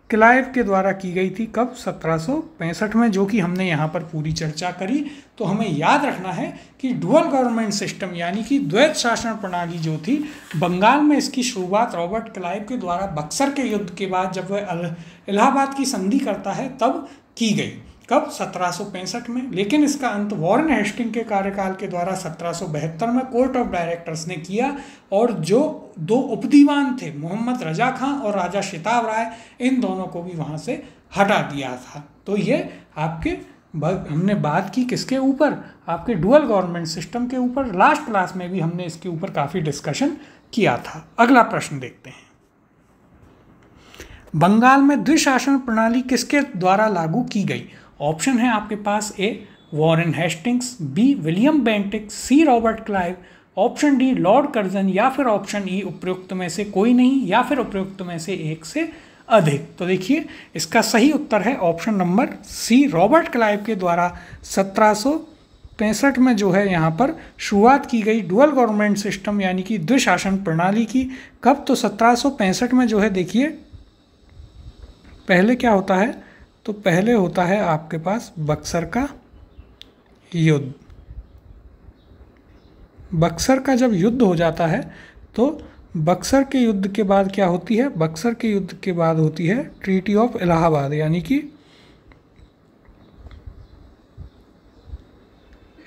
क्लाइव के द्वारा की गई थी। कब? 1765 में, जो कि हमने यहाँ पर पूरी चर्चा करी। तो हमें याद रखना है कि डुअल गवर्नमेंट सिस्टम यानी कि द्वैत शासन प्रणाली जो थी बंगाल में, इसकी शुरुआत रॉबर्ट क्लाइव के द्वारा बक्सर के युद्ध के बाद जब वह इलाहाबाद की संधि करता है तब की गई। कब? 1765 में। लेकिन इसका अंत वॉरेन हेस्टिंग के कार्यकाल के द्वारा 1772 में कोर्ट ऑफ डायरेक्टर्स ने किया और जो दो उपदीवान थे, मोहम्मद रजा खां और राजा शिताब राय, इन दोनों को भी वहाँ से हटा दिया था। तो ये आपके हमने बात की किसके ऊपर? आपके डुअल गवर्नमेंट सिस्टम के ऊपर। लास्ट क्लास में भी हमने इसके ऊपर काफ़ी डिस्कशन किया था। अगला प्रश्न देखते हैं। बंगाल में द्विशासन प्रणाली किसके द्वारा लागू की गई? ऑप्शन है आपके पास: A Warren Hastings, B William Bentinck, C Robert Clive, option D Lord Curzon, या फिर ऑप्शन ई उपयुक्त में से कोई नहीं, या फिर उपयुक्त में से एक से अधिक। तो देखिए, इसका सही उत्तर है option number C, Robert Clive के द्वारा 1765 में जो है यहाँ पर शुरुआत की गई डुअल गवर्नमेंट सिस्टम यानी कि द्विशासन प्रणाली की। कब? तो 1765 में जो है, देखिए पहले क्या होता है, तो पहले होता है आपके पास बक्सर का युद्ध। बक्सर का जब युद्ध हो जाता है तो बक्सर के युद्ध के बाद क्या होती है? बक्सर के युद्ध के बाद होती है ट्रीटी ऑफ इलाहाबाद, यानी कि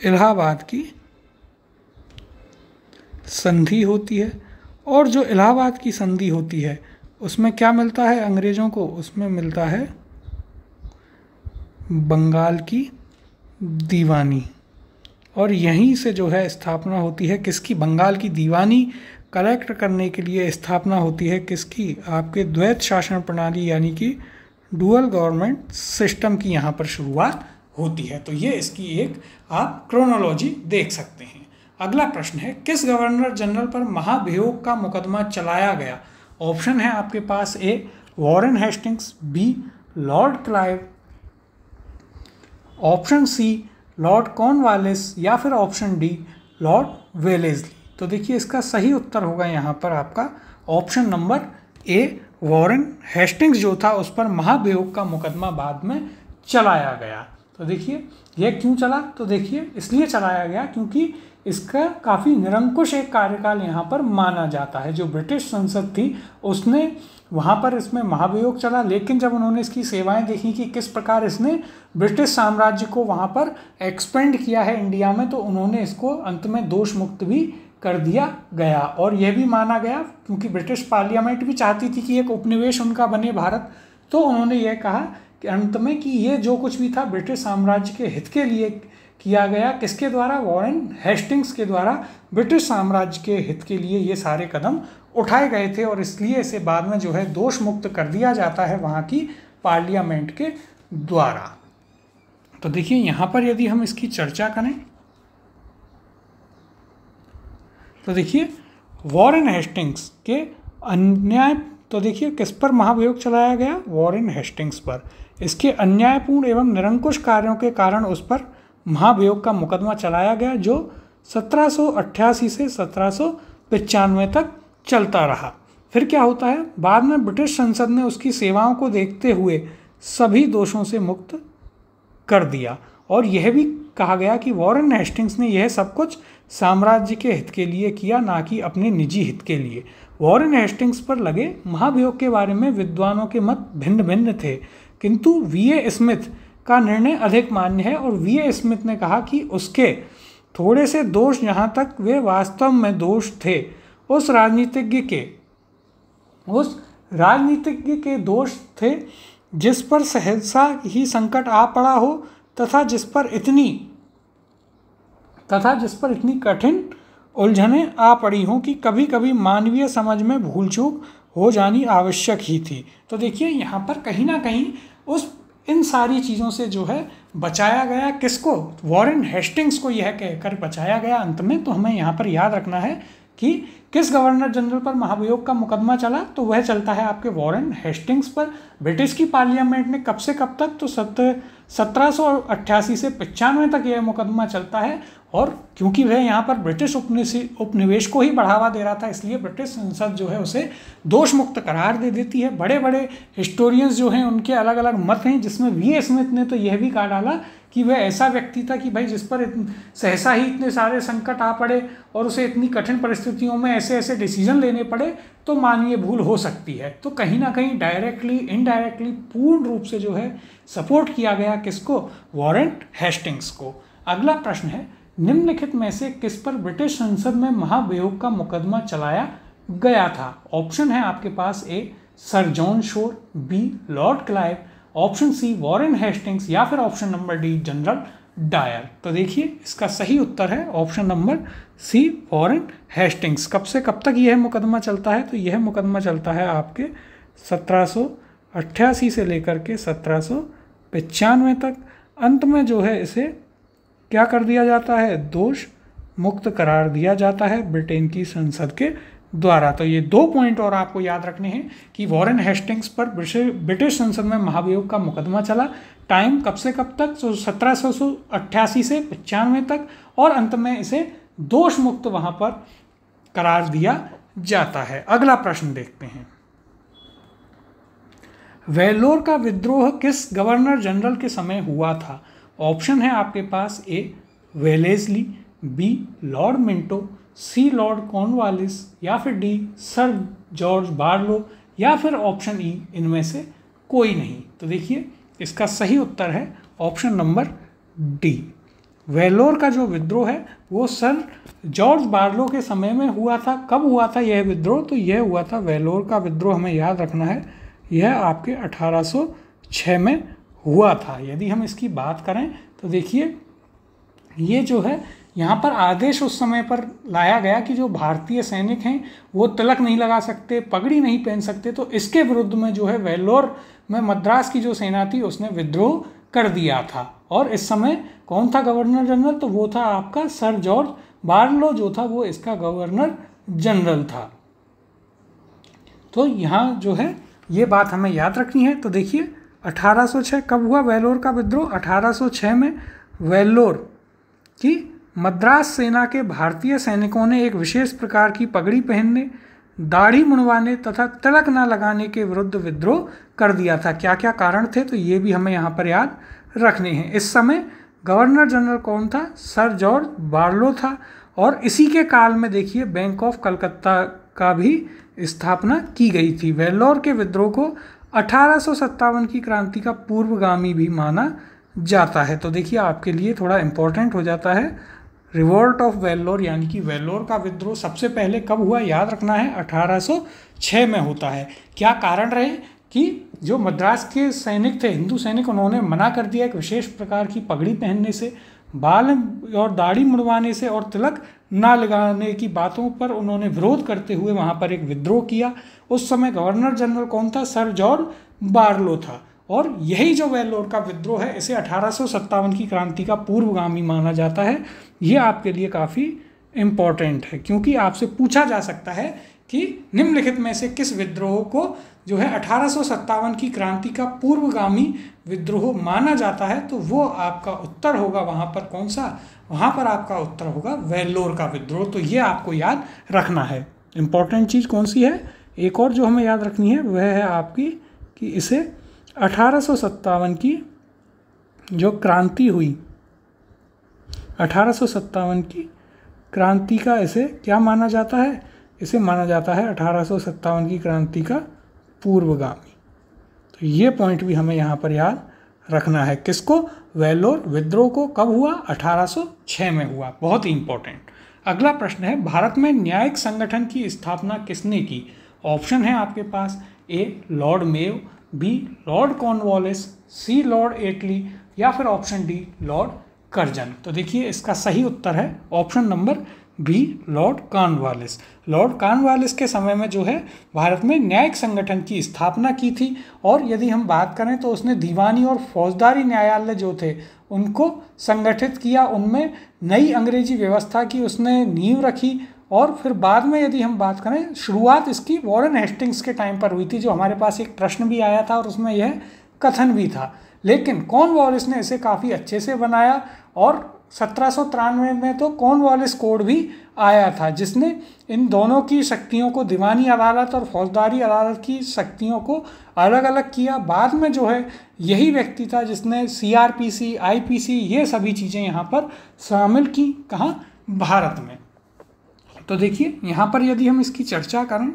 इलाहाबाद की संधि होती है। और जो इलाहाबाद की संधि होती है उसमें क्या मिलता है अंग्रेज़ों को? उसमें मिलता है बंगाल की दीवानी। और यहीं से जो है स्थापना होती है किसकी? बंगाल की दीवानी कलेक्ट करने के लिए स्थापना होती है किसकी? आपके द्वैत शासन प्रणाली यानी कि डुअल गवर्नमेंट सिस्टम की यहाँ पर शुरुआत होती है। तो ये इसकी एक आप क्रोनोलॉजी देख सकते हैं। अगला प्रश्न है, किस गवर्नर जनरल पर महाभियोग का मुकदमा चलाया गया? ऑप्शन है आपके पास: A Warren Hastings, B Lord Clive, option C Lord Cornwallis, या फिर ऑप्शन डी लॉर्ड वेलेस्ली। तो देखिए, इसका सही उत्तर होगा यहाँ पर आपका option number A, Warren Hastings जो था उस पर महाभियोग का मुकदमा बाद में चलाया गया। तो देखिए, यह क्यों चला? तो देखिए, इसलिए चलाया गया क्योंकि इसका काफ़ी निरंकुश एक कार्यकाल यहाँ पर माना जाता है। जो ब्रिटिश संसद थी उसने वहाँ पर इसमें महाभियोग चला, लेकिन जब उन्होंने इसकी सेवाएं देखी कि किस प्रकार इसने ब्रिटिश साम्राज्य को वहाँ पर एक्सपेंड किया है इंडिया में, तो उन्होंने इसको अंत में दोष मुक्त भी कर दिया गया। और यह भी माना गया क्योंकि ब्रिटिश पार्लियामेंट भी चाहती थी कि एक उपनिवेश उनका बने भारत, तो उन्होंने ये कहा कि अंत में कि ये जो कुछ भी था ब्रिटिश साम्राज्य के हित के लिए किया गया। किसके द्वारा? वॉरेन हेस्टिंग्स के द्वारा ब्रिटिश साम्राज्य के हित के लिए ये सारे कदम उठाए गए थे और इसलिए इसे बाद में जो है दोष मुक्त कर दिया जाता है वहाँ की पार्लियामेंट के द्वारा। तो देखिए, यहाँ पर यदि हम इसकी चर्चा करें तो देखिए, वॉरेन हेस्टिंग्स के अन्याय, तो देखिए किस पर महाभियोग चलाया गया? वॉरेन हेस्टिंग्स पर। इसके अन्यायपूर्ण एवं निरंकुश कार्यों के कारण उस पर महाभियोग का मुकदमा चलाया गया, जो 1788 से 1795 तक चलता रहा। फिर क्या होता है? बाद में ब्रिटिश संसद ने उसकी सेवाओं को देखते हुए सभी दोषों से मुक्त कर दिया और यह भी कहा गया कि वॉरेन हेस्टिंग्स ने यह सब कुछ साम्राज्य के हित के लिए किया, ना कि अपने निजी हित के लिए। वॉरेन हेस्टिंग्स पर लगे महाभियोग के बारे में विद्वानों के मत भिन्न भिन्न थे, किंतु वीए स्मिथ का निर्णय अधिक मान्य है। और वीए स्मिथ ने कहा कि उसके थोड़े से दोष, जहाँ तक वे वास्तव में दोष थे, उस राजनीतिज्ञ के दोष थे जिस पर सहसा ही संकट आ पड़ा हो, तथा जिस पर इतनी कठिन उलझनें आ पड़ी हों कि कभी कभी मानवीय समझ में भूल चूक हो जानी आवश्यक ही थी। तो देखिए यहाँ पर कहीं ना कहीं इन सारी चीज़ों से जो है बचाया गया, किसको? वॉरेन हेस्टिंग्स को यह कहकर बचाया गया अंत में। तो हमें यहाँ पर याद रखना है कि किस गवर्नर जनरल पर महाभियोग का मुकदमा चला, तो वह चलता है आपके वॉरेन हेस्टिंग्स पर। ब्रिटिश की पार्लियामेंट ने कब से कब तक, तो 1788 से 95 तक यह मुकदमा चलता है। और क्योंकि वह यहाँ पर ब्रिटिश उपनिवेश को ही बढ़ावा दे रहा था, इसलिए ब्रिटिश संसद जो है उसे दोष मुक्त करार दे देती है। बड़े बड़े हिस्टोरियंस जो हैं उनके अलग अलग मत हैं, जिसमें वीए स्मिथ ने तो यह भी कहा डाला कि वह ऐसा व्यक्ति था कि भाई जिस पर सहसा ही इतने सारे संकट आ पड़े और उसे इतनी कठिन परिस्थितियों में ऐसे ऐसे डिसीजन लेने पड़े, तो मानवीय भूल हो सकती है। तो कहीं ना कहीं डायरेक्टली इनडायरेक्टली पूर्ण रूप से जो है सपोर्ट किया गया किसको? वॉरेन हेस्टिंग्स को। अगला प्रश्न है, निम्नलिखित में से किस पर ब्रिटिश संसद में महाभियोग का मुकदमा चलाया गया था? ऑप्शन है आपके पास A sir John Shore, B Lord Clive, option C Warren Hastings, या फिर option number D General Dyer. तो देखिए इसका सही उत्तर है option number C Warren Hastings. कब से कब तक यह मुकदमा चलता है? तो यह मुकदमा चलता है आपके 1788 से लेकर के 1795 तक। अंत में जो है इसे क्या कर दिया जाता है? दोष मुक्त करार दिया जाता है ब्रिटेन की संसद के द्वारा। तो ये 2 पॉइंट और आपको याद रखने हैं कि वॉरेन हेस्टिंग्स पर ब्रिटिश संसद में महाभियोग का मुकदमा चला। टाइम कब से कब तक? तो 1788 से 95 तक, और अंत में इसे दोष मुक्त वहाँ पर करार दिया जाता है। अगला प्रश्न देखते हैं, वेल्लोर का विद्रोह किस गवर्नर जनरल के समय हुआ था? ऑप्शन है आपके पास ए वेलेस्ली, बी लॉर्ड मिंटो, सी लॉर्ड कॉर्नवालिस, या फिर डी सर जॉर्ज बारलो, या फिर ऑप्शन ई इनमें से कोई नहीं। तो देखिए इसका सही उत्तर है ऑप्शन नंबर डी। वेल्लोर का जो विद्रोह है वो सर जॉर्ज बारलो के समय में हुआ था। कब हुआ था यह विद्रोह? तो यह हुआ था, वेल्लोर का विद्रोह हमें याद रखना है, यह आपके 1806 में हुआ था। यदि हम इसकी बात करें तो देखिए ये जो है यहाँ पर आदेश उस समय पर लाया गया कि जो भारतीय सैनिक हैं वो तिलक नहीं लगा सकते, पगड़ी नहीं पहन सकते। तो इसके विरुद्ध में जो है वेल्लोर में मद्रास की जो सेना थी उसने विद्रोह कर दिया था। और इस समय कौन था गवर्नर जनरल? तो वो था आपका सर जॉर्ज बारलो, जो था वो इसका गवर्नर जनरल था। तो यहाँ जो है ये बात हमें याद रखनी है। तो देखिए 1806 कब हुआ वेल्लोर का विद्रोह? 1806 में वेल्लोर की मद्रास सेना के भारतीय सैनिकों ने एक विशेष प्रकार की पगड़ी पहनने, दाढ़ी मुंडवाने तथा तिलक न लगाने के विरुद्ध विद्रोह कर दिया था। क्या क्या कारण थे? तो ये भी हमें यहाँ पर याद रखने हैं। इस समय गवर्नर जनरल कौन था? सर जॉर्ज बारलो था। और इसी के काल में देखिए बैंक ऑफ कलकत्ता का भी स्थापना की गई थी। वेल्लोर के विद्रोह को 1857 की क्रांति का पूर्वगामी भी माना जाता है। तो देखिए आपके लिए थोड़ा इम्पोर्टेंट हो जाता है रिवोल्ट ऑफ वेल्लोर, यानी कि वेल्लोर का विद्रोह सबसे पहले कब हुआ? याद रखना है 1806 में होता है। क्या कारण रहे कि जो मद्रास के सैनिक थे, हिंदू सैनिक, उन्होंने मना कर दिया एक विशेष प्रकार की पगड़ी पहनने से, बाल और दाढ़ी मुड़वाने से और तिलक ना लगाने की बातों पर उन्होंने विरोध करते हुए वहाँ पर एक विद्रोह किया। उस समय गवर्नर जनरल कौन था? सर जॉर्ज बारलो था। और यही जो वेल्लोर का विद्रोह है इसे 1857 की क्रांति का पूर्वगामी माना जाता है। ये आपके लिए काफ़ी इम्पॉर्टेंट है क्योंकि आपसे पूछा जा सकता है कि निम्नलिखित में से किस विद्रोह को जो है 1857 की क्रांति का पूर्वगामी विद्रोह माना जाता है। तो वो आपका उत्तर होगा वहाँ पर कौन सा? वहाँ पर आपका उत्तर होगा वेल्लोर का विद्रोह। तो ये आपको याद रखना है। इम्पॉर्टेंट चीज़ कौन सी है? एक और जो हमें याद रखनी है वह है आपकी कि इसे 1857 की जो क्रांति हुई 1857 की क्रांति का इसे क्या माना जाता है? इसे माना जाता है 1857 की क्रांति का पूर्वगामी। तो ये पॉइंट भी हमें यहाँ पर याद रखना है। किसको? वेल्लोर विद्रोह को कब हुआ? 1806 में हुआ। बहुत ही इंपॉर्टेंट। अगला प्रश्न है, भारत में न्यायिक संगठन की स्थापना किसने की? ऑप्शन है आपके पास, A Lord Mayo, B Lord Cornwallis, C Lord Attlee, या फिर ऑप्शन डी लॉर्ड कर्जन। तो देखिए इसका सही उत्तर है option number B Lord Cornwallis. Lord Cornwallis के समय में जो है भारत में न्यायिक संगठन की स्थापना की थी। और यदि हम बात करें तो उसने दीवानी और फौजदारी न्यायालय जो थे उनको संगठित किया, उनमें नई अंग्रेजी व्यवस्था की उसने नींव रखी। और फिर बाद में यदि हम बात करें, शुरुआत इसकी वॉरेन हेस्टिंग्स के टाइम पर हुई थी, जो हमारे पास एक प्रश्न भी आया था और उसमें यह कथन भी था। लेकिन कॉर्नवालिस ने इसे काफ़ी अच्छे से बनाया और 1793 में तो कॉर्नवालिस कोड भी आया था, जिसने इन दोनों की शक्तियों को, दीवानी अदालत और फौजदारी अदालत की शक्तियों को अलग अलग किया। बाद में जो है यही व्यक्ति था जिसने CRPC, IPC ये सभी चीज़ें यहाँ पर शामिल की। कहाँ? भारत में। तो देखिए यहाँ पर यदि हम इसकी चर्चा करें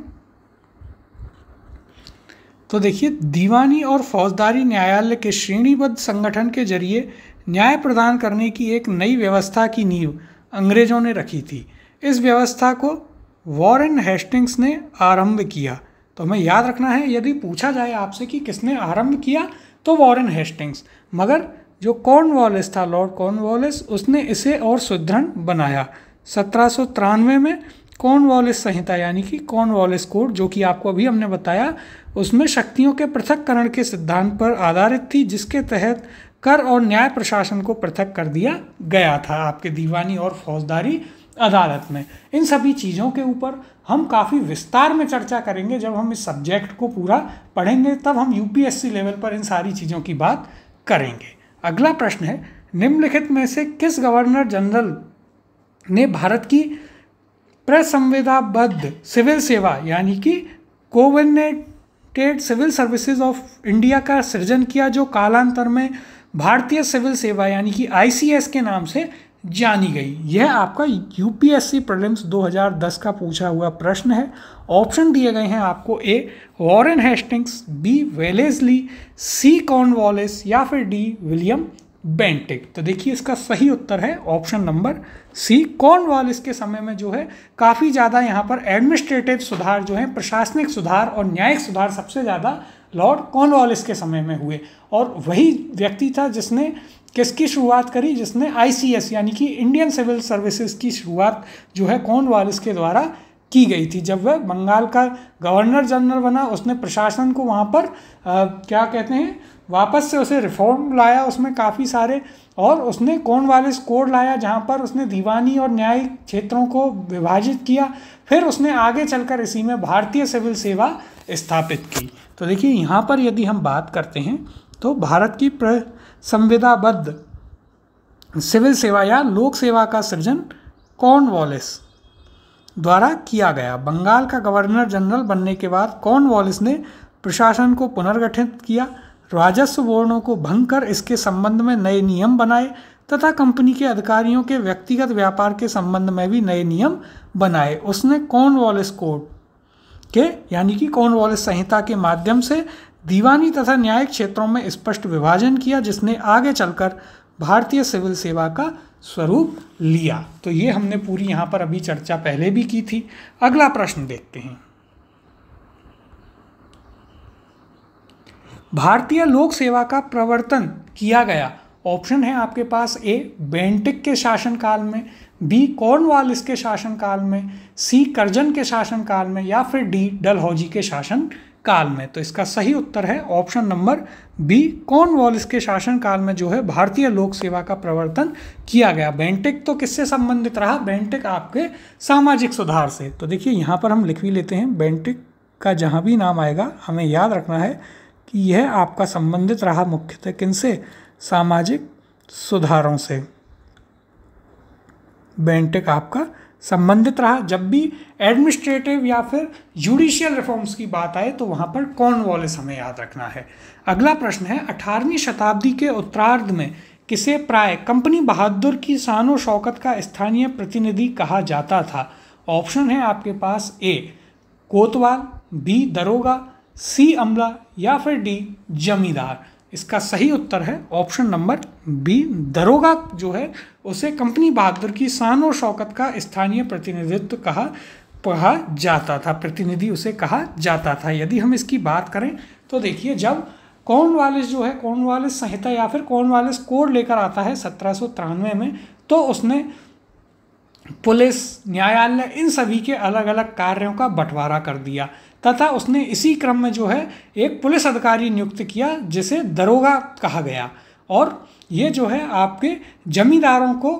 तो देखिए, दीवानी और फौजदारी न्यायालय के श्रेणीबद्ध संगठन के जरिए न्याय प्रदान करने की एक नई व्यवस्था की नींव अंग्रेजों ने रखी थी। इस व्यवस्था को वॉरेन हेस्टिंग्स ने आरंभ किया। तो हमें याद रखना है, यदि पूछा जाए आपसे कि किसने आरंभ किया तो वॉरेन हेस्टिंग्स, मगर जो कॉर्नवालिस था, लॉर्ड कॉर्नवालिस, उसने इसे और सुदृढ़ बनाया। 1793 में कॉर्नवालिस संहिता यानी कि कॉर्नवालिस कोड, जो कि आपको अभी हमने बताया, उसमें शक्तियों के पृथक्करण के सिद्धांत पर आधारित थी, जिसके तहत कर और न्याय प्रशासन को पृथक कर दिया गया था आपके दीवानी और फौजदारी अदालत में। इन सभी चीज़ों के ऊपर हम काफ़ी विस्तार में चर्चा करेंगे जब हम इस सब्जेक्ट को पूरा पढ़ेंगे, तब हम UPSC लेवल पर इन सारी चीज़ों की बात करेंगे। अगला प्रश्न है, निम्नलिखित में से किस गवर्नर जनरल ने भारत की प्रसंविधाबद्ध सिविल सेवा यानी कि coordinated civil services of India का सृजन किया, जो कालांतर में भारतीय सिविल सेवा यानी कि ICS के नाम से जानी गई? यह आपका UPSC प्रीलिम्स 2010 का पूछा हुआ प्रश्न है। ऑप्शन दिए गए हैं आपको, ए वॉरेन हेस्टिंग्स, बी वेलेस्ली, सी कॉर्नवालिस, या फिर डी विलियम बेंटिक। तो देखिए इसका सही उत्तर है ऑप्शन नंबर सी। कॉर्नवालिस के समय में जो है काफ़ी ज़्यादा यहाँ पर एडमिनिस्ट्रेटिव सुधार जो है, प्रशासनिक सुधार और न्यायिक सुधार सबसे ज़्यादा लॉर्ड कॉर्नवालिस के समय में हुए। और वही व्यक्ति था जिसने किसकी शुरुआत करी? जिसने ICS यानी कि इंडियन सिविल सर्विसेज की शुरुआत जो है कॉर्नवालिस के द्वारा की गई थी। जब वह बंगाल का गवर्नर जनरल बना, उसने प्रशासन को वहाँ पर क्या कहते हैं, वापस से उसे रिफॉर्म लाया उसमें काफ़ी सारे, और उसने कॉर्नवालिस कोड लाया जहाँ पर उसने दीवानी और न्यायिक क्षेत्रों को विभाजित किया। फिर उसने आगे चलकर इसी में भारतीय सिविल सेवा स्थापित की। तो देखिए यहाँ पर यदि हम बात करते हैं तो भारत की संविधाबद्ध सिविल सेवा या लोक सेवा का सृजन कॉर्नवालिस द्वारा किया गया। बंगाल का गवर्नर जनरल बनने के बाद कॉर्नवालिस ने प्रशासन को पुनर्गठित किया, राजस्व बोर्डों को भंग कर इसके संबंध में नए नियम बनाए तथा कंपनी के अधिकारियों के व्यक्तिगत व्यापार के संबंध में भी नए नियम बनाए। उसने कॉर्नवालिस कोड के यानी कि कॉर्नवालिस संहिता के माध्यम से दीवानी तथा न्यायिक क्षेत्रों में स्पष्ट विभाजन किया, जिसने आगे चलकर भारतीय सिविल सेवा का स्वरूप लिया। तो ये हमने पूरी यहाँ पर अभी चर्चा पहले भी की थी। अगला प्रश्न देखते हैं, भारतीय लोक सेवा का प्रवर्तन किया गया। ऑप्शन है आपके पास, ए बेंटिक के शासनकाल में, बी कॉर्नवालिस के शासनकाल में, सी कर्जन के शासनकाल में, या फिर डी डलहौजी के शासन काल में। तो इसका सही उत्तर है ऑप्शन नंबर बी, कॉर्नवालिस के शासनकाल में जो है भारतीय लोक सेवा का प्रवर्तन किया गया। बेंटिक तो किससे संबंधित रहा? बेंटिक आपके सामाजिक सुधार से। तो देखिए यहाँ पर हम लिख भी लेते हैं, बेंटिक का जहाँ भी नाम आएगा हमें याद रखना है कि यह आपका संबंधित रहा मुख्यतः किनसे? सामाजिक सुधारों से। बेंटिक आपका संबंधित रहा। जब भी एडमिनिस्ट्रेटिव या फिर जुडिशियल रिफॉर्म्स की बात आए तो वहाँ पर कॉर्नवालिस हमें याद रखना है। अगला प्रश्न है, 18वीं शताब्दी के उत्तरार्ध में किसे प्राय कंपनी बहादुर की शान और शौकत का स्थानीय प्रतिनिधि कहा जाता था? ऑप्शन है आपके पास ए कोतवाल, बी दरोगा, सी अमला या फिर डी जमींदार। इसका सही उत्तर है ऑप्शन नंबर बी दरोगा। जो है उसे कंपनी बहादुर की शान और शौकत का स्थानीय प्रतिनिधित्व कहा जाता था, प्रतिनिधि उसे कहा जाता था। यदि हम इसकी बात करें तो देखिए, जब कॉर्नवालिस जो है कॉर्नवालिस संहिता या फिर कॉर्नवालिस कोड लेकर आता है 1793 में, तो उसने पुलिस, न्यायालय, इन सभी के अलग अलग कार्यों का बंटवारा कर दिया तथा उसने इसी क्रम में जो है एक पुलिस अधिकारी नियुक्त किया जिसे दरोगा कहा गया। और ये जो है आपके जमींदारों को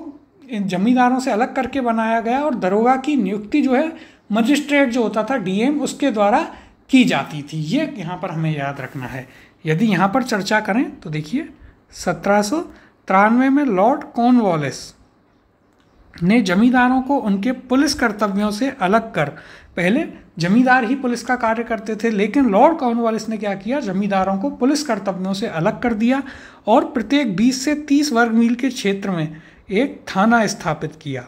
जमींदारों से अलग करके बनाया गया और दरोगा की नियुक्ति जो है मजिस्ट्रेट जो होता था डीएम उसके द्वारा की जाती थी। ये यहाँ पर हमें याद रखना है। यदि यहाँ पर चर्चा करें तो देखिए 1793 में लॉर्ड कॉर्नवालिस ने जमींदारों को उनके पुलिस कर्तव्यों से अलग कर, पहले जमींदार ही पुलिस का कार्य करते थे, लेकिन लॉर्ड कॉर्नवालिस ने क्या किया, जमींदारों को पुलिस कर्तव्यों से अलग कर दिया और प्रत्येक 20 से 30 वर्ग मील के क्षेत्र में एक थाना स्थापित किया।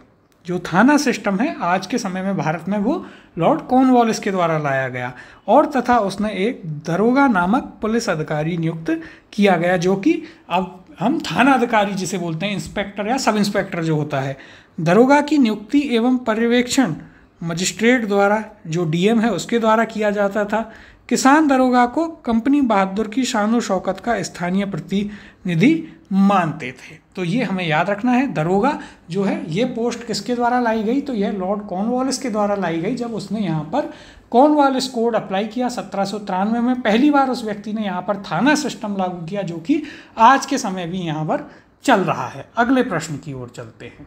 जो थाना सिस्टम है आज के समय में भारत में, वो लॉर्ड कॉर्नवालिस के द्वारा लाया गया और तथा उसने एक दरोगा नामक पुलिस अधिकारी नियुक्त किया गया, जो कि अब हम थाना अधिकारी जिसे बोलते हैं, इंस्पेक्टर या सब इंस्पेक्टर जो होता है। दरोगा की नियुक्ति एवं पर्यवेक्षण मजिस्ट्रेट द्वारा, जो डीएम है उसके द्वारा किया जाता था। किसान दरोगा को कंपनी बहादुर की शान और शौकत का स्थानीय प्रतिनिधि मानते थे। तो ये हमें याद रखना है। दरोगा जो है ये पोस्ट किसके द्वारा लाई गई, तो यह लॉर्ड कॉर्नवालिस के द्वारा लाई गई। जब उसने यहाँ पर कॉर्नवालिस कोड अप्लाई किया 1793 में, पहली बार उस व्यक्ति ने यहाँ पर थाना सिस्टम लागू किया, जो कि आज के समय भी यहाँ पर चल रहा है। अगले प्रश्न की ओर चलते हैं।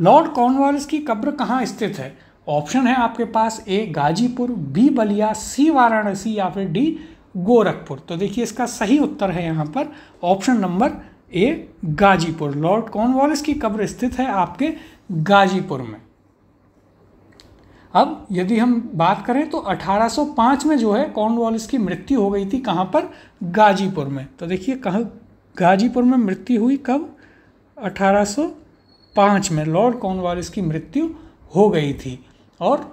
लॉर्ड कॉर्नवालिस की कब्र कहाँ स्थित है? ऑप्शन है आपके पास ए गाजीपुर, बी बलिया, सी वाराणसी या फिर डी गोरखपुर। तो देखिए इसका सही उत्तर है यहाँ पर option number A Ghazipur. Lord Cornwallis की कब्र स्थित है आपके गाजीपुर में। अब यदि हम बात करें तो 1805 में जो है कॉर्नवालिस की मृत्यु हो गई थी, कहाँ पर? गाजीपुर में। तो देखिए कहाँ गाजीपुर में मृत्यु हुई, कब? 1805 में लॉर्ड कॉर्नवालिस की मृत्यु हो गई थी और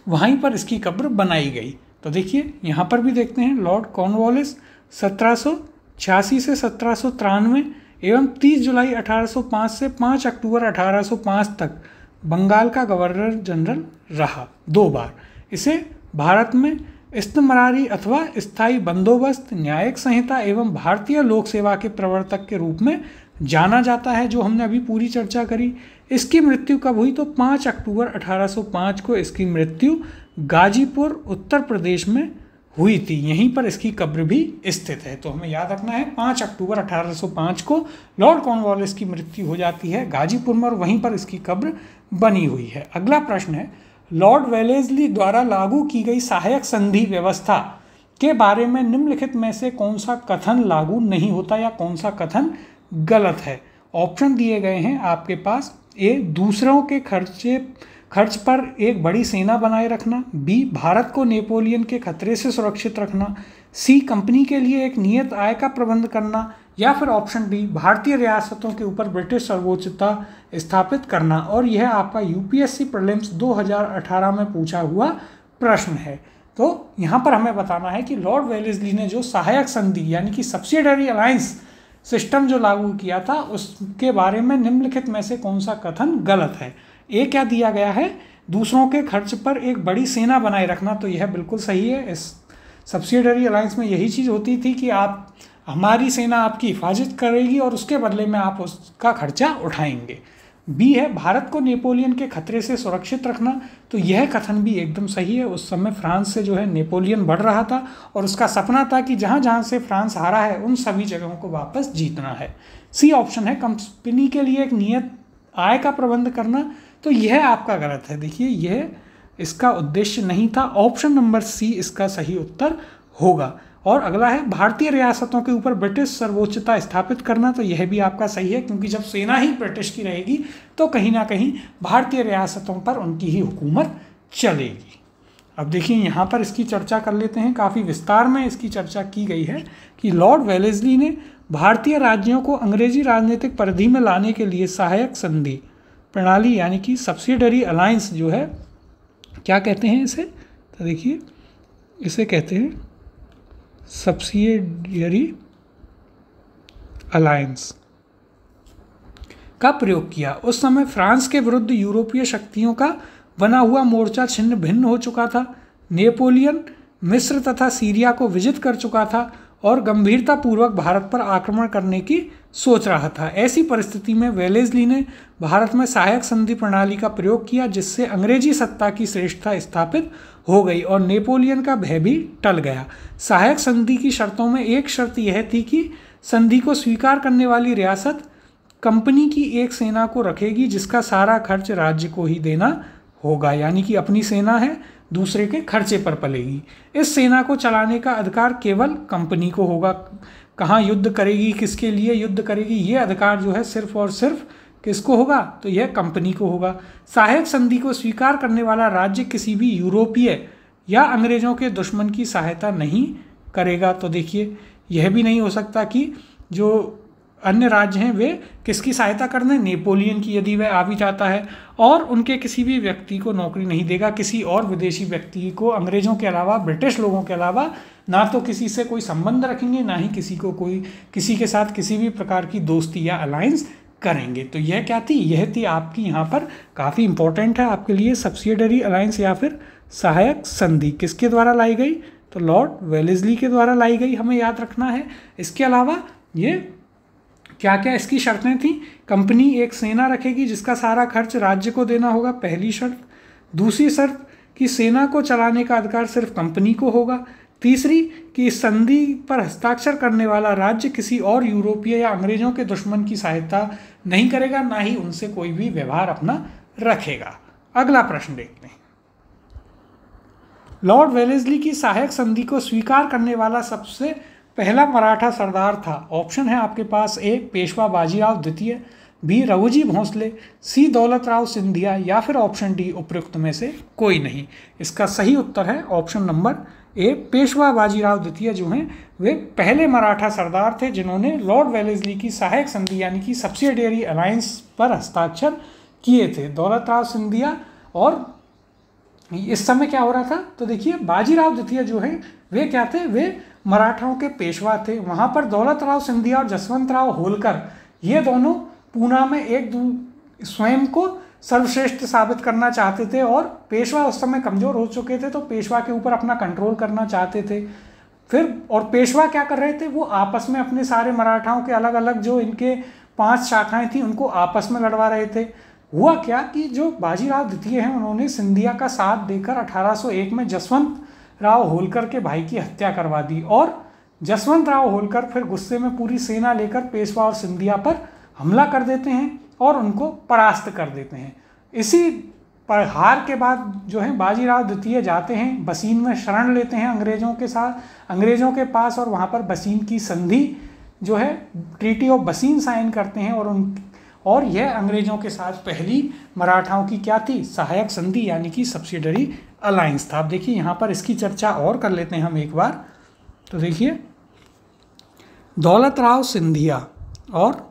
वहीं पर इसकी कब्र बनाई गई। तो देखिए यहाँ पर भी देखते हैं, लॉर्ड कॉर्नवालिस 1786 से 1793 एवं 30 जुलाई 1805 से 5 अक्टूबर 1805 तक बंगाल का गवर्नर जनरल रहा 2 बार। इसे भारत में इस्तमरारी अथवा स्थायी बंदोबस्त, न्यायिक संहिता एवं भारतीय लोक सेवा के प्रवर्तक के रूप में जाना जाता है, जो हमने अभी पूरी चर्चा करी। इसकी मृत्यु कब हुई, तो 5 अक्टूबर 1805 को इसकी मृत्यु गाजीपुर उत्तर प्रदेश में हुई थी। यहीं पर इसकी कब्र भी स्थित है। तो हमें याद रखना है 5 अक्टूबर 1805 को लॉर्ड कॉर्नवालिस की मृत्यु हो जाती है गाजीपुर में और वहीं पर इसकी कब्र बनी हुई है। अगला प्रश्न है, लॉर्ड वेलेस्ली द्वारा लागू की गई सहायक संधि व्यवस्था के बारे में निम्नलिखित में से कौन सा कथन लागू नहीं होता या कौन सा कथन गलत है? ऑप्शन दिए गए हैं आपके पास। ए दूसरों के खर्च पर एक बड़ी सेना बनाए रखना, बी भारत को नेपोलियन के खतरे से सुरक्षित रखना, सी कंपनी के लिए एक नियत आय का प्रबंध करना या फिर ऑप्शन डी भारतीय रियासतों के ऊपर ब्रिटिश सर्वोच्चता स्थापित करना। और यह आपका यूपीएससी प्रीलिम्स 2018 में पूछा हुआ प्रश्न है। तो यहाँ पर हमें बताना है कि लॉर्ड वेलेस्ली ने जो सहायक संधि यानी कि सब्सिडरी अलायंस सिस्टम जो लागू किया था, उसके बारे में निम्नलिखित में से कौन सा कथन गलत है? ए क्या दिया गया है, दूसरों के खर्च पर एक बड़ी सेना बनाए रखना। तो यह बिल्कुल सही है। इस सब्सिडरी अलायंस में यही चीज़ होती थी कि आप हमारी सेना आपकी हिफाजत करेगी और उसके बदले में आप उसका खर्चा उठाएंगे। बी है भारत को नेपोलियन के खतरे से सुरक्षित रखना। तो यह कथन भी एकदम सही है। उस समय फ्रांस से जो है नेपोलियन बढ़ रहा था और उसका सपना था कि जहाँ जहाँ से फ्रांस हारा है उन सभी जगहों को वापस जीतना है। सी ऑप्शन है कंपनी के लिए एक नियत आय का प्रबंध करना। तो यह आपका गलत है। देखिए यह इसका उद्देश्य नहीं था। ऑप्शन नंबर सी इसका सही उत्तर होगा। और अगला है भारतीय रियासतों के ऊपर ब्रिटिश सर्वोच्चता स्थापित करना। तो यह भी आपका सही है, क्योंकि जब सेना ही ब्रिटिश की रहेगी तो कहीं ना कहीं भारतीय रियासतों पर उनकी ही हुकूमत चलेगी। अब देखिए यहाँ पर इसकी चर्चा कर लेते हैं, काफ़ी विस्तार में इसकी चर्चा की गई है कि लॉर्ड वेलेस्ली ने भारतीय राज्यों को अंग्रेजी राजनीतिक परिधि में लाने के लिए सहायक संधि प्रणाली यानी कि सब्सिडरी अलायंस जो है, क्या कहते हैं इसे, तो देखिए इसे कहते हैं सब्सिडरी अलायंस का प्रयोग किया। उस समय फ्रांस के विरुद्ध यूरोपीय शक्तियों का बना हुआ मोर्चा छिन्न भिन्न हो चुका था। नेपोलियन मिस्र तथा सीरिया को विजित कर चुका था और गंभीरतापूर्वक भारत पर आक्रमण करने की सोच रहा था। ऐसी परिस्थिति में वेलेस्ली ने भारत में सहायक संधि प्रणाली का प्रयोग किया, जिससे अंग्रेजी सत्ता की श्रेष्ठता स्थापित हो गई और नेपोलियन का भय भी टल गया। सहायक संधि की शर्तों में एक शर्त यह थी कि संधि को स्वीकार करने वाली रियासत कंपनी की एक सेना को रखेगी, जिसका सारा खर्च राज्य को ही देना होगा, यानी कि अपनी सेना है, दूसरे के खर्चे पर पलेगी। इस सेना को चलाने का अधिकार केवल कंपनी को होगा। कहाँ युद्ध करेगी, किसके लिए युद्ध करेगी, ये अधिकार जो है सिर्फ और सिर्फ किसको होगा, तो यह कंपनी को होगा। सहायक संधि को स्वीकार करने वाला राज्य किसी भी यूरोपीय या अंग्रेजों के दुश्मन की सहायता नहीं करेगा। तो देखिए यह भी नहीं हो सकता कि जो अन्य राज्य हैं वे किसकी सहायता कर दें, नेपोलियन की, यदि वह आ भी जाता है, और उनके किसी भी व्यक्ति को नौकरी नहीं देगा, किसी और विदेशी व्यक्ति को, अंग्रेजों के अलावा, ब्रिटिश लोगों के अलावा ना तो किसी से कोई संबंध रखेंगे, ना ही किसी के साथ किसी भी प्रकार की दोस्ती या अलायंस करेंगे। तो यह क्या थी, यह थी आपकी यहाँ पर काफ़ी इंपॉर्टेंट है आपके लिए सब्सिडरी अलायंस या फिर सहायक संधि। किसके द्वारा लाई गई, तो लॉर्ड वेलेस्ली के द्वारा लाई गई, हमें याद रखना है। इसके अलावा ये क्या क्या इसकी शर्तें थी, कंपनी एक सेना रखेगी जिसका सारा खर्च राज्य को देना होगा, पहली शर्त। दूसरी शर्त कि सेना को चलाने का अधिकार सिर्फ कंपनी को होगा। तीसरी कि इस संधि पर हस्ताक्षर करने वाला राज्य किसी और यूरोपीय या अंग्रेजों के दुश्मन की सहायता नहीं करेगा, ना ही उनसे कोई भी व्यवहार अपना रखेगा। अगला प्रश्न देखते हैं। लॉर्ड वेलेस्ली की सहायक संधि को स्वीकार करने वाला सबसे पहला मराठा सरदार था। ऑप्शन है आपके पास, ए पेशवा बाजीराव द्वितीय, बी रघुजी भोंसले, सी दौलतराव सिंधिया, या फिर ऑप्शन डी उपयुक्त में से कोई नहीं। इसका सही उत्तर है option number A Peshwa Bajirao द्वितीय जो हैं वे पहले मराठा सरदार थे जिन्होंने लॉर्ड वेलेस्ली की सहायक संधि यानी कि सब्सिडरी अलायंस पर हस्ताक्षर किए थे। दौलतराव सिंधिया, और इस समय क्या हो रहा था, तो देखिए बाजीराव द्वितीय जो है वे क्या थे, वे मराठाओं के पेशवा थे। वहाँ पर दौलतराव सिंधिया और जसवंतराव होलकर ये दोनों पूना में स्वयं को सर्वश्रेष्ठ साबित करना चाहते थे, और पेशवा उस समय कमज़ोर हो चुके थे तो पेशवा के ऊपर अपना कंट्रोल करना चाहते थे। फिर और पेशवा क्या कर रहे थे, वो आपस में अपने सारे मराठाओं के अलग अलग जो इनके 5 शाखाएं थी उनको आपस में लड़वा रहे थे। हुआ क्या कि जो बाजीराव द्वितीय हैं उन्होंने सिंधिया का साथ देकर 1801 में जसवंत राव होलकर के भाई की हत्या करवा दी, और जसवंत राव होलकर फिर गुस्से में पूरी सेना लेकर पेशवा और सिंधिया पर हमला कर देते हैं और उनको परास्त कर देते हैं। इसी पर हार के बाद जो है बाजीराव द्वितीय जाते हैं, बसीन में शरण लेते हैं अंग्रेजों के पास, और वहाँ पर बसीन की संधि जो है ट्रीटी ऑफ बसीन साइन करते हैं, और यह अंग्रेजों के साथ पहली मराठाओं की क्या थी, सहायक संधि यानी कि सब्सिडरी अलायंस था। अब देखिए यहाँ पर इसकी चर्चा और कर लेते हैं हम एक बार। तो देखिए दौलतराव सिंधिया और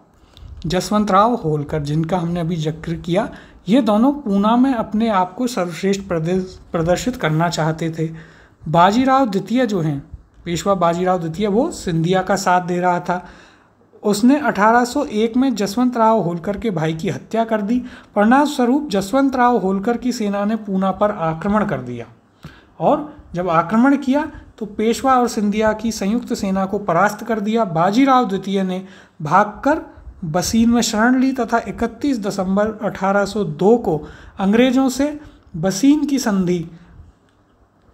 जसवंतराव होलकर जिनका हमने अभी जिक्र किया, ये दोनों पूना में अपने आप को सर्वश्रेष्ठ प्रदर्शित करना चाहते थे। बाजीराव द्वितीय जो हैं, पेशवा बाजीराव द्वितीय, वो सिंधिया का साथ दे रहा था। उसने 1801 में जसवंतराव होलकर के भाई की हत्या कर दी। परिणामस्वरूप जसवंतराव होलकर की सेना ने पूना पर आक्रमण कर दिया, और जब आक्रमण किया तो पेशवा और सिंधिया की संयुक्त सेना को परास्त कर दिया। बाजीराव द्वितीय ने भागकर बसीन में शरण ली तथा 31 दिसंबर 1802 को अंग्रेजों से बसीन की संधि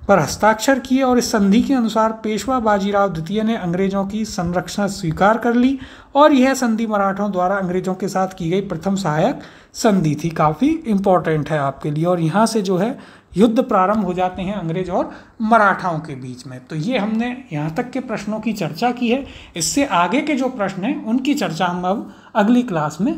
पर हस्ताक्षर किए, और इस संधि के अनुसार पेशवा बाजीराव द्वितीय ने अंग्रेजों की संरक्षण स्वीकार कर ली, और यह संधि मराठों द्वारा अंग्रेजों के साथ की गई प्रथम सहायक संधि थी। काफ़ी इम्पोर्टेंट है आपके लिए, और यहाँ से जो है युद्ध प्रारंभ हो जाते हैं अंग्रेज और मराठाओं के बीच में। तो ये हमने यहाँ तक के प्रश्नों की चर्चा की है। इससे आगे के जो प्रश्न हैं उनकी चर्चा हम अब अगली क्लास में